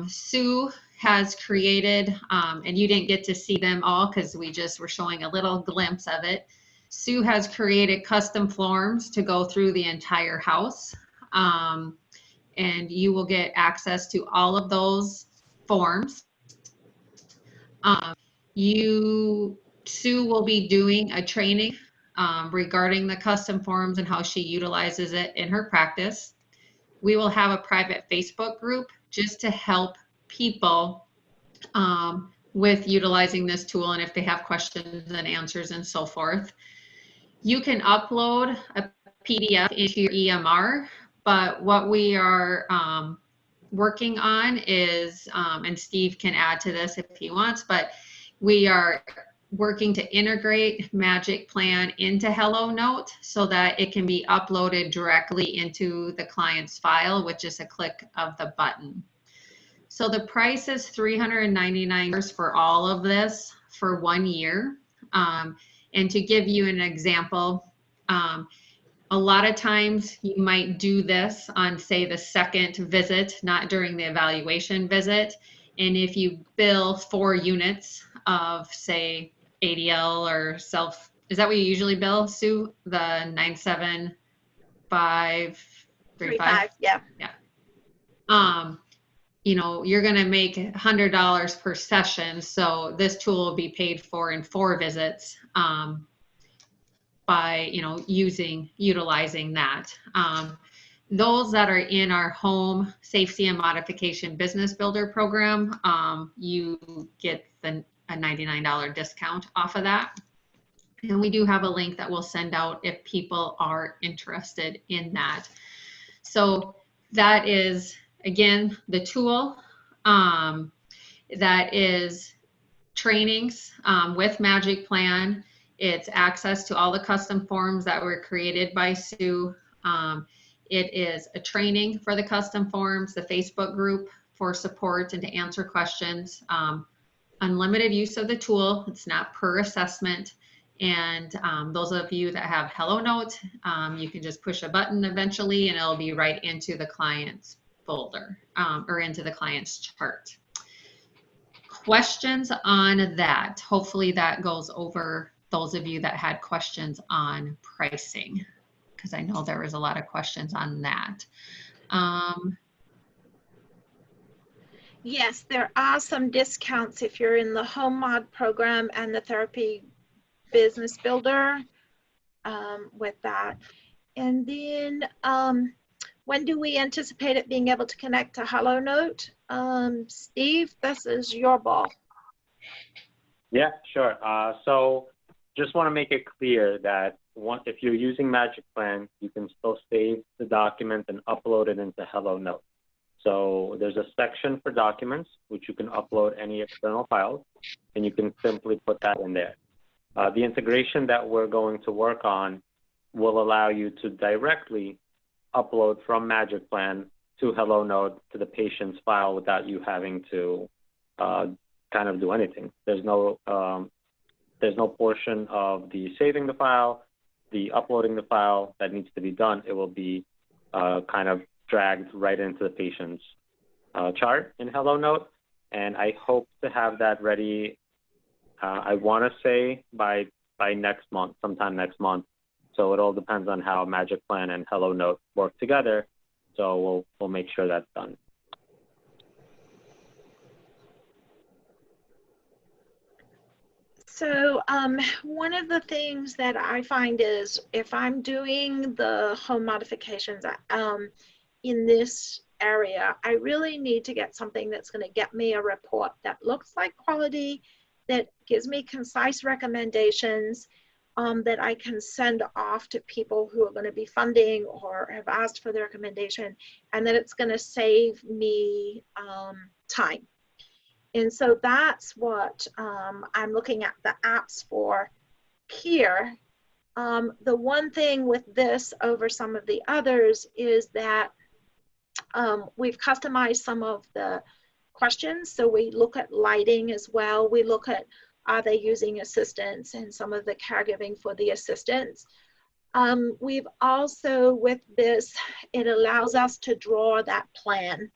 Sue has created, and you didn't get to see them all because we just were showing a little glimpse of it. Sue has created custom forms to go through the entire house. And you will get access to all of those forms. Sue will be doing a training regarding the custom forms and how she utilizes it in her practice. We will have a private Facebook group just to help people with utilizing this tool and if they have questions and answers and so forth. You can upload a PDF into your EMR, but what we are working on is, and Steve can add to this if he wants, but we are working to integrate Magic Plan into Hello Note so that it can be uploaded directly into the client's file with just a click of the button. So the price is $399 for all of this for 1 year. And to give you an example, A lot of times you might do this on, say, the second visit, not during the evaluation visit. And if you bill 4 units of, say, ADL or self, is that what you usually bill, Sue? The 97535? Yeah. Yeah. You know, you're going to make $100 per session. So this tool will be paid for in 4 visits. By, you know, utilizing that. Those that are in our home safety and modification business builder program, you get a $99 discount off of that. And we do have a link that we'll send out if people are interested in that. So that is, again, the tool. That is trainings with Magic Plan. It's access to all the custom forms that were created by Sue. It is a training for the custom forms, the Facebook group for support and to answer questions. Unlimited use of the tool. It's not per assessment. And those of you that have Hello Note, you can just push a button eventually and it'll be right into the client's folder or into the client's chart. Questions on that? Hopefully that goes over those of you that had questions on pricing, because I know there was a lot of questions on that. Yes, there are some discounts if you're in the home mod program and the therapy business builder with that. And then when do we anticipate it being able to connect to Hello Note? Steve, this is your ball. Yeah, sure. So just want to make it clear that if you're using Magic Plan, you can still save the document and upload it into Hello Note. So there's a section for documents, which you can upload any external files, and you can simply put that in there. The integration that we're going to work on will allow you to directly upload from Magic Plan to Hello Note to the patient's file without you having to kind of do anything. There's no portion of the saving the file, the uploading the file that needs to be done. It will be kind of dragged right into the patient's chart in Hello Note. And I hope to have that ready, I want to say by next month, sometime next month. So it all depends on how Magic Plan and Hello Note work together. So we'll make sure that's done. So one of the things that I find is if I'm doing the home modifications in this area, I really need to get something that's going to get me a report that looks like quality, that gives me concise recommendations, that I can send off to people who are going to be funding or have asked for the recommendation, and that it's going to save me time. And so that's what I'm looking at the apps for here. The one thing with this over some of the others is that we've customized some of the questions. So we look at lighting as well. We look at, are they using assistants and some of the caregiving for the assistants. We've also, with this, it allows us to draw that plan.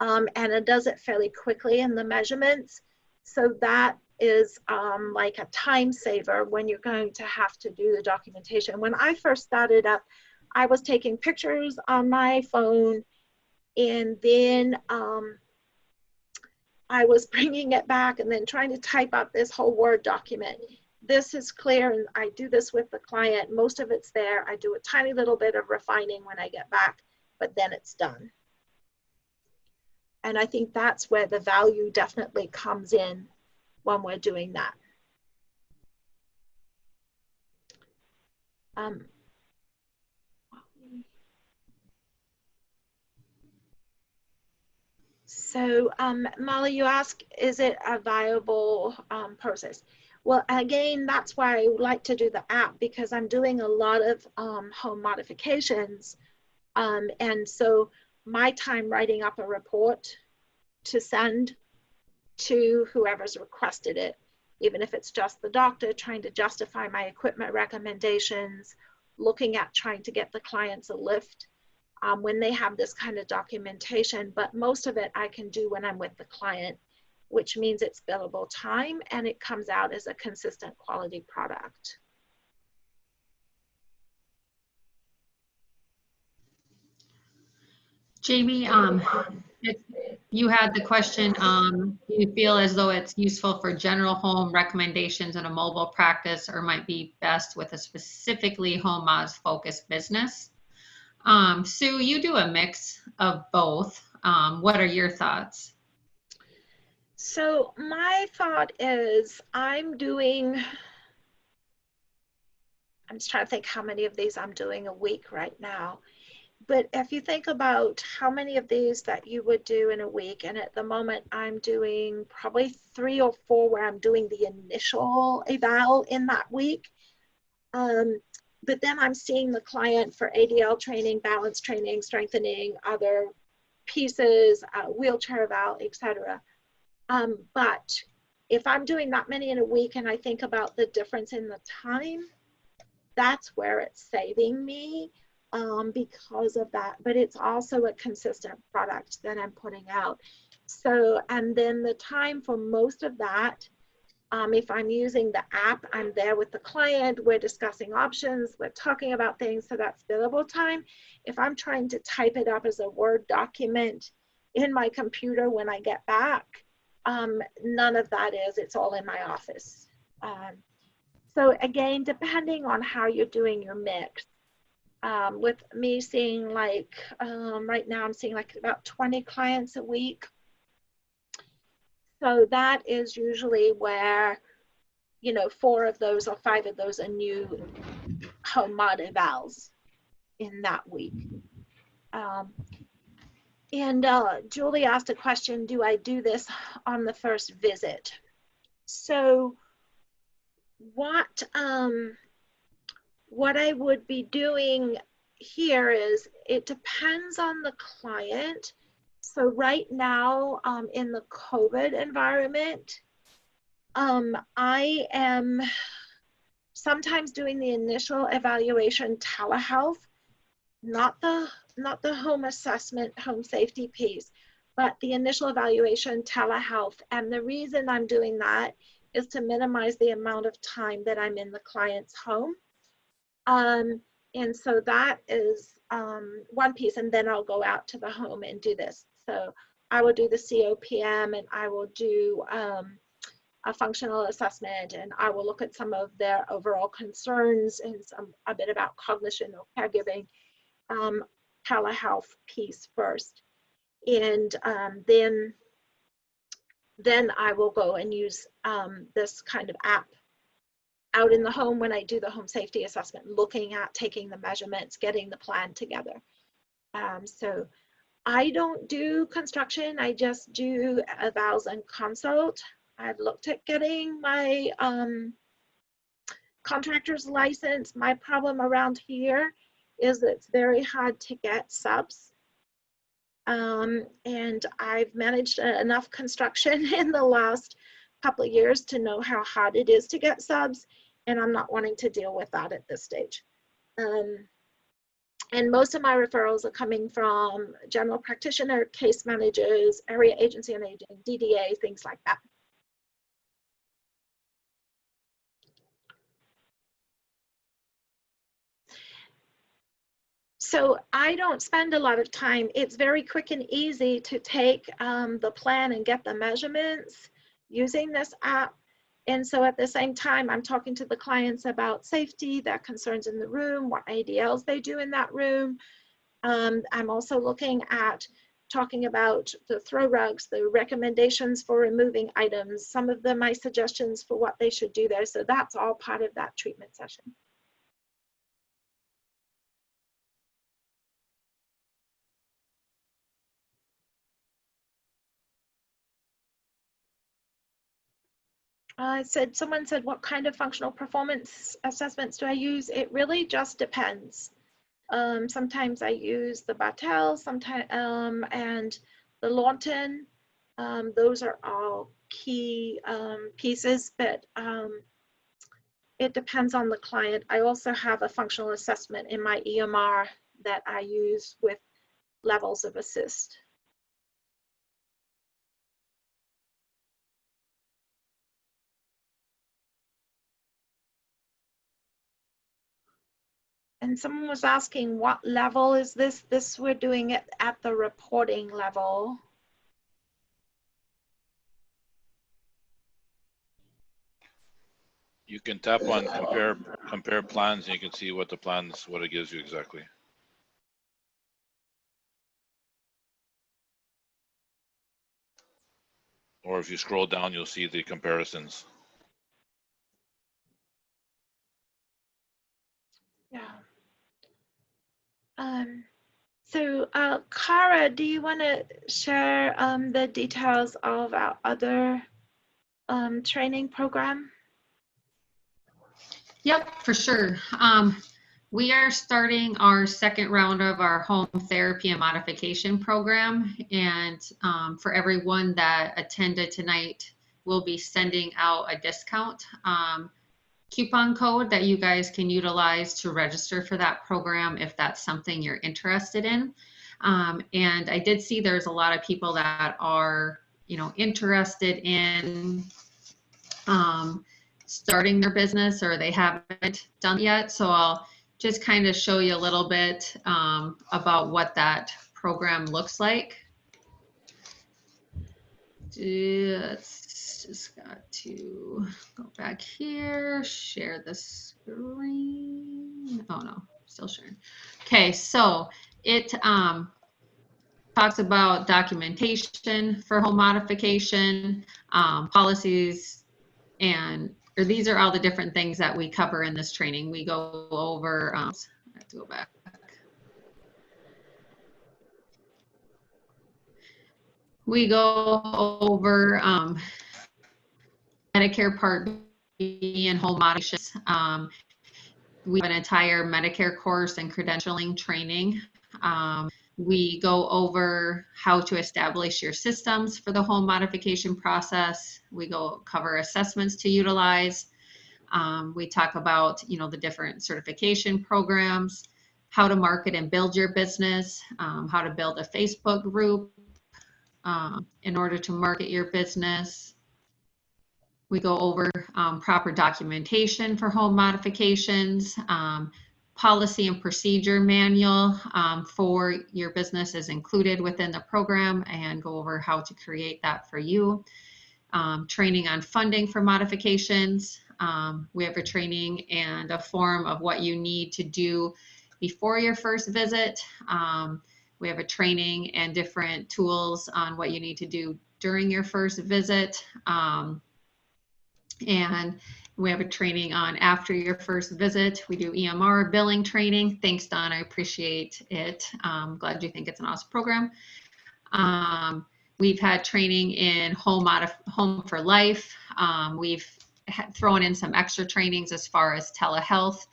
And it does it fairly quickly in the measurements. So that is like a time saver when you're going to have to do the documentation. When I first started up, I was taking pictures on my phone, and then I was bringing it back and then trying to type out this whole Word document. This is clear, and I do this with the client. Most of it's there. I do a tiny little bit of refining when I get back, but then it's done. And I think that's where the value definitely comes in when we're doing that. So Molly, you ask, is it a viable process? Well, again, that's why I would like to do the app, because I'm doing a lot of home modifications. And so my time writing up a report to send to whoever's requested it, even if it's just the doctor trying to justify my equipment recommendations, looking at trying to get the clients a lift when they have this kind of documentation, but most of it I can do when I'm with the client, which means it's billable time and it comes out as a consistent quality product. Jamie, you had the question, do you feel as though it's useful for general home recommendations in a mobile practice or might be best with a specifically home mods focused business? Sue, you do a mix of both. What are your thoughts? So my thought is I'm just trying to think how many of these I'm doing a week right now. But if you think about how many of these that you would do in a week, and at the moment I'm doing probably 3 or 4 where I'm doing the initial eval in that week. But then I'm seeing the client for ADL training, balance training, strengthening, other pieces, wheelchair eval, etc. But if I'm doing that many in a week and I think about the difference in the time, that's where it's saving me. Because of that, but it's also a consistent product that I'm putting out. So, and then the time for most of that, if I'm using the app, I'm there with the client, we're discussing options, we're talking about things, so that's billable time. If I'm trying to type it up as a Word document in my computer when I get back, none of that is, it's all in my office. So again, depending on how you're doing your mix, with me seeing like, right now I'm seeing like about 20 clients a week. So that is usually where, 4 of those or 5 of those are new home mod evals in that week. And Julie asked a question, do I do this on the first visit? So what I would be doing here is, it depends on the client. So right now, in the COVID environment, I am sometimes doing the initial evaluation telehealth, not the home assessment, home safety piece, but the initial evaluation telehealth. And the reason I'm doing that is to minimize the amount of time that I'm in the client's home. And so that is one piece, and then I'll go out to the home and do this. So I will do the COPM, and I will do a functional assessment, and I will look at some of their overall concerns and a bit about cognition or caregiving, telehealth piece first. And then I will go and use this kind of app out in the home when I do the home safety assessment, looking at taking the measurements, getting the plan together. So I don't do construction, I just do evals and consult. I've looked at getting my contractor's license. My problem around here is it's very hard to get subs. And I've managed enough construction in the last couple of years to know how hard it is to get subs, and I'm not wanting to deal with that at this stage. And most of my referrals are coming from general practitioner, case managers, area agency on aging, DDA, things like that. So I don't spend a lot of time. It's very quick and easy to take the plan and get the measurements using this app. And so at the same time, I'm talking to the clients about safety, their concerns in the room, what ADLs they do in that room. I'm also looking at talking about the throw rugs, the recommendations for removing items, some of my suggestions for what they should do there. So that's all part of that treatment session. Someone said, what kind of functional performance assessments do I use? It really just depends. Sometimes I use the Battelle, sometimes and the Lawton. Those are all key pieces, but it depends on the client. I also have a functional assessment in my EMR that I use with levels of assist. And someone was asking, what level is this? This, we're doing it at the reporting level. You can tap on compare plans, and you can see what the plans, what it gives you exactly. Or if you scroll down, you'll see the comparisons. Yeah. So, Cara, do you want to share the details of our other training program? Yep, for sure. We are starting our second round of our home therapy and modification program. And for everyone that attended tonight, we'll be sending out a discount coupon code that you guys can utilize to register for that program if that's something you're interested in. And I did see there's a lot of people that are, interested in starting their business, or they haven't done it yet. So I'll just kind of show you a little bit about what that program looks like. Just got to go back here, share the screen. Oh no, still sharing. Okay, so it talks about documentation for home modification, policies, or these are all the different things that we cover in this training. We go over, I have to go back. We go over Medicare Part B and home modifications. We have an entire Medicare course and credentialing training. We go over how to establish your systems for the home modification process. We cover assessments to utilize. We talk about, the different certification programs, how to market and build your business, how to build a Facebook group in order to market your business. We go over proper documentation for home modifications, policy and procedure manual for your business is included within the program, and go over how to create that for you. Training on funding for modifications. We have a training and a form of what you need to do before your first visit. We have a training and different tools on what you need to do during your first visit. And we have a training on after your first visit. We do EMR billing training. Thanks, Don. I appreciate it. I'm glad you think it's an awesome program. We've had training in home for life. We've thrown in some extra trainings as far as telehealth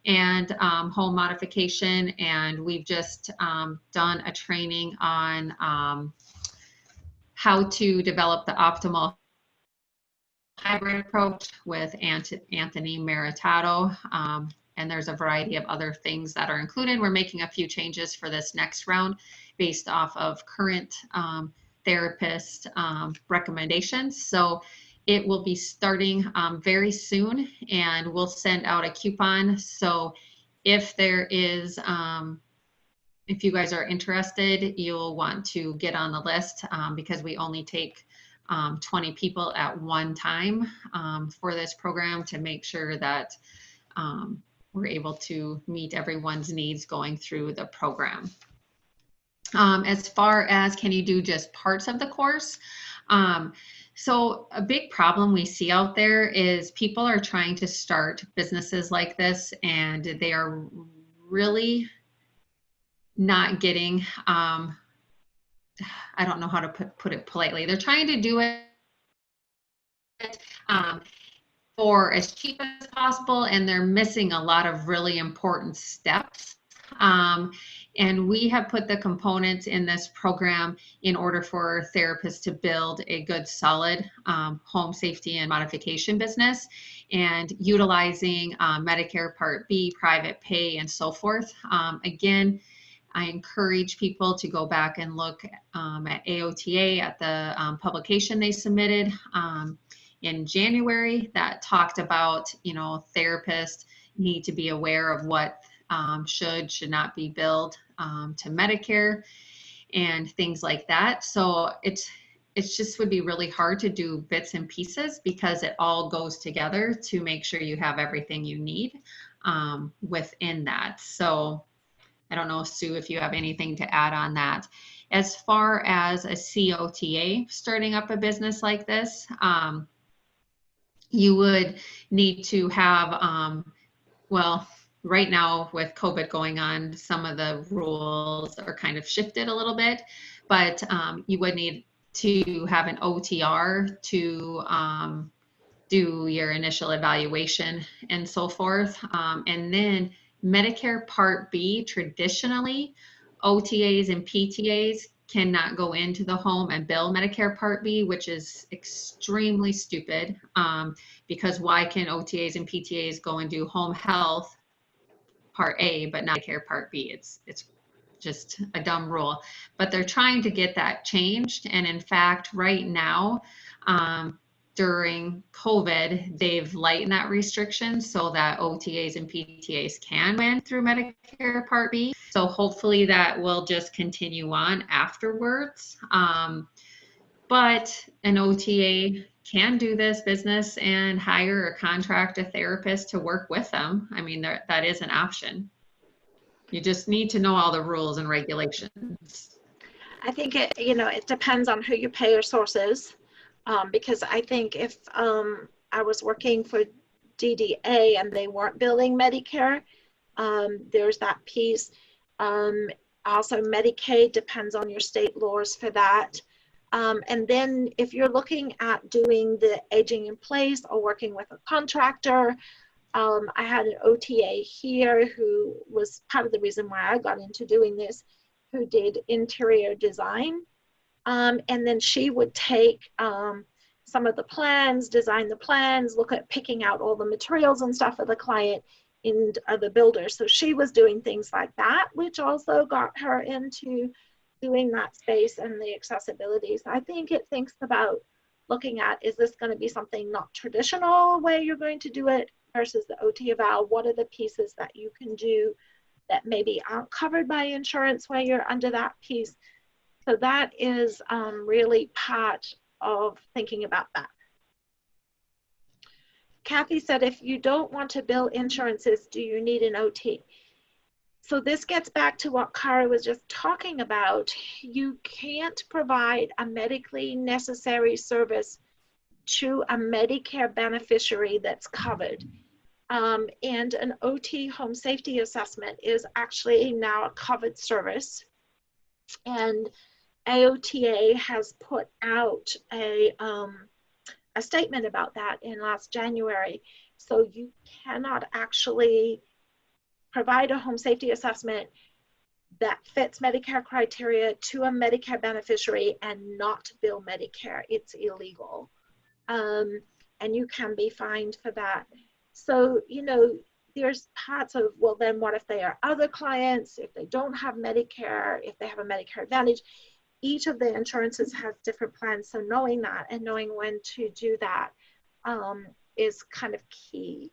and home modification. And we've just done a training on how to develop the optimal hybrid approach with Anthony Meritato. And there's a variety of other things that are included. We're making a few changes for this next round based off of current therapist recommendations. So it will be starting very soon, and we'll send out a coupon. So if there is, if you guys are interested, you'll want to get on the list because we only take 20 people at one time for this program to make sure that we're able to meet everyone's needs going through the program. As far as can you do just parts of the course? So a big problem we see out there is people are trying to start businesses like this, and they are really not getting, I don't know how to put it politely. They're trying to do it for as cheap as possible, and they're missing a lot of really important steps. And we have put the components in this program in order for therapists to build a good, solid home safety and modification business, and utilizing Medicare Part B, private pay, and so forth. Again, I encourage people to go back and look at AOTA, at the publication they submitted in January that talked about, therapists need to be aware of what should not be billed to Medicare and things like that. So it's just would be really hard to do bits and pieces because it all goes together to make sure you have everything you need within that. So I don't know, Sue, if you have anything to add on that. As far as a COTA starting up a business like this, you would need to have, well, right now with COVID going on, some of the rules are kind of shifted a little bit, but you would need to have an OTR to do your initial evaluation and so forth. And then Medicare Part B, traditionally, OTAs and PTAs cannot go into the home and bill Medicare Part B, which is extremely stupid, because why can OTAs and PTAs go and do home health Part A, but not Medicare Part B? It's just a dumb rule, but they're trying to get that changed. And in fact, right now, during COVID, they've lightened that restriction so that OTAs and PTAs can win through Medicare Part B. So hopefully that will just continue on afterwards. But an OTA can do this business and hire or contract a therapist to work with them. I mean, that is an option. You just need to know all the rules and regulations. I think it depends on who your payer source is. Because I think if I was working for DDA and they weren't billing Medicare, there's that piece. Also, Medicaid depends on your state laws for that. And then if you're looking at doing the aging in place or working with a contractor, I had an OTA here who was part of the reason why I got into doing this, who did interior design. And then she would take some of the plans, design the plans, look at picking out all the materials and stuff for the client and the builder. So she was doing things like that, which also got her into doing that space and the accessibility. So I think it thinks about looking at, is this going to be something not traditional way you're going to do it versus the OT eval? What are the pieces that you can do that maybe aren't covered by insurance where you're under that piece? So that is really part of thinking about that. Kathy said, if you don't want to bill insurances, do you need an OT? So this gets back to what Kara was just talking about. You can't provide a medically necessary service to a Medicare beneficiary that's covered. And an OT home safety assessment is actually now a covered service. And AOTA has put out a statement about that in last January. So you cannot actually provide a home safety assessment that fits Medicare criteria to a Medicare beneficiary and not bill Medicare. It's illegal. And you can be fined for that. So, there's parts of, well, then what if they are other clients, if they don't have Medicare, if they have a Medicare Advantage? Each of the insurances has different plans. So knowing that and knowing when to do that is kind of key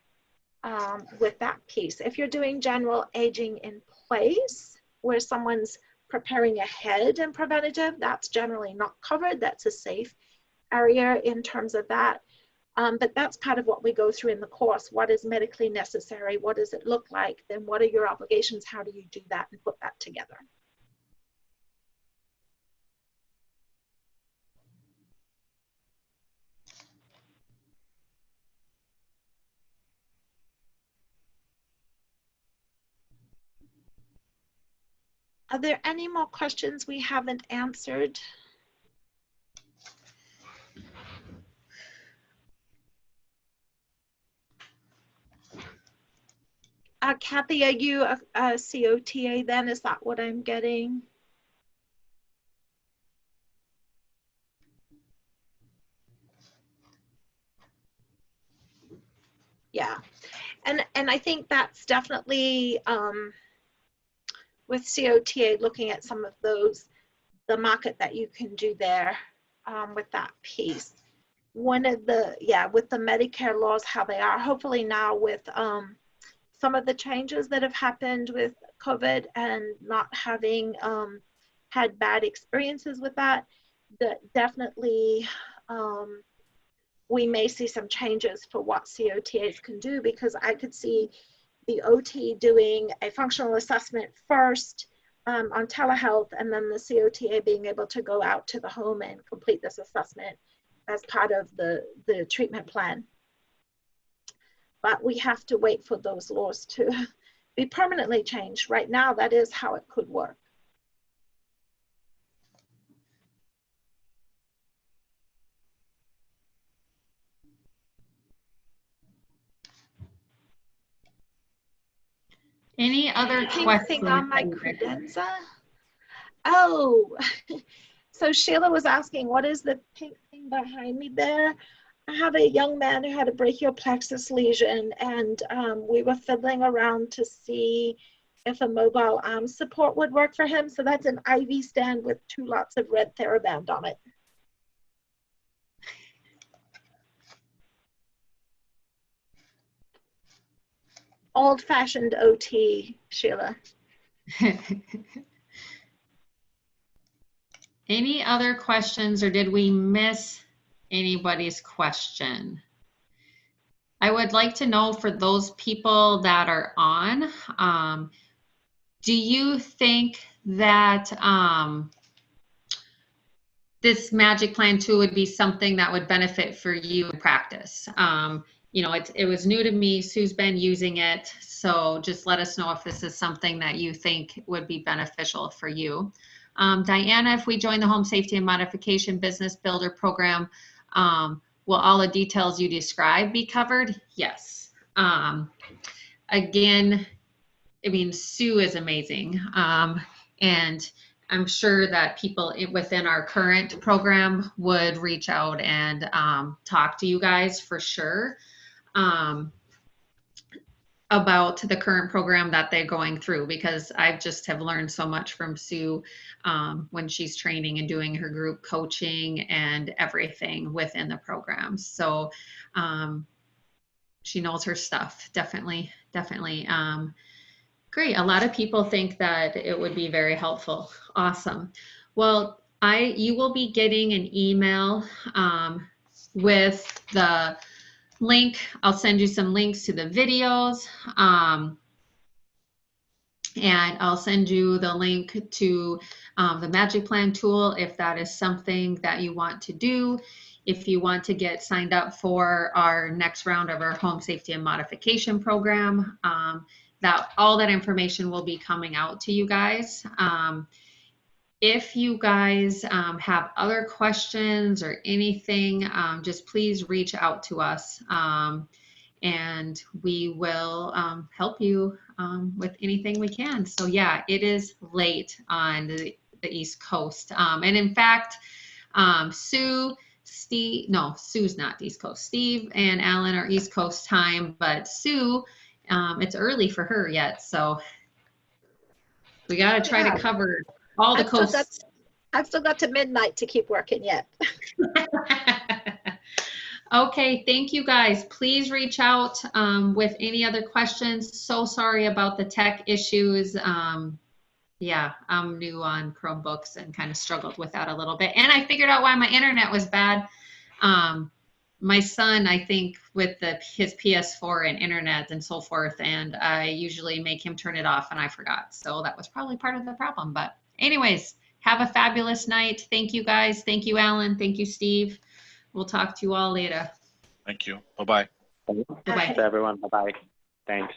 with that piece. If you're doing general aging in place, where someone's preparing ahead and preventative, that's generally not covered. That's a safe area in terms of that. But that's part of what we go through in the course. What is medically necessary? What does it look like? Then what are your obligations? How do you do that and put that together? Are there any more questions we haven't answered? Kathy, are you a COTA then? Is that what I'm getting? Yeah, and I think that's definitely with COTA looking at some of those, the market that you can do there with that piece. One of the, yeah, with the Medicare laws, how they are, hopefully now with some of the changes that have happened with COVID and not having had bad experiences with that, that definitely we may see some changes for what COTAs can do, because I could see the OT doing a functional assessment first on telehealth, and then the COTA being able to go out to the home and complete this assessment as part of the treatment plan. But we have to wait for those laws to be permanently changed. Right now, that is how it could work. Any other Pink thing on my questions? credenza? Oh, so Sheila was asking, what is the pink thing behind me there? I have a young man who had a brachial plexus lesion, and we were fiddling around to see if a mobile arm support would work for him. So that's an IV stand with 2 lots of red TheraBand on it. Old-fashioned OT, Sheila. Any other questions, or did we miss anybody's question? I would like to know, for those people that are on, do you think that this Magic Plan 2 would be something that would benefit for you in practice? You know, it was new to me. Sue's been using it. So just let us know if this is something that you think would be beneficial for you. Diana, if we join the Home Safety and Modification Business Builder Program, will all the details you described be covered? Yes. Again, I mean, Sue is amazing. And I'm sure that people within our current program would reach out and talk to you guys for sure about the current program that they're going through, because I just have learned so much from Sue when she's training and doing her group coaching and everything within the program. So she knows her stuff. Definitely. Great. A lot of people think that it would be very helpful. Awesome. Well, you will be getting an email with the link. I'll send you some links to the videos. And I'll send you the link to the Magic Plan tool if that is something that you want to do. If you want to get signed up for our next round of our Home Safety and Modification program, all that information will be coming out to you guys. If you guys have other questions or anything, just please reach out to us and we will help you with anything we can. So yeah, it is late on the East Coast. And in fact, Sue's not East Coast. Steve and Alan are East Coast time, but Sue, it's early for her yet. So we got to try to cover all the coasts. I've still got to midnight to keep working yet. Okay, thank you guys. Please reach out with any other questions. So sorry about the tech issues. Yeah, I'm new on Chromebooks and kind of struggled with that a little bit. And I figured out why my internet was bad. My son, I think, with his PS4 and internet and so forth, and I usually make him turn it off and I forgot. So that was probably part of the problem. But anyways, have a fabulous night. Thank you guys. Thank you, Alan. Thank you, Steve. We'll talk to you all later. Thank you. Bye-bye. Bye-bye. Everyone. Bye-bye. Thanks.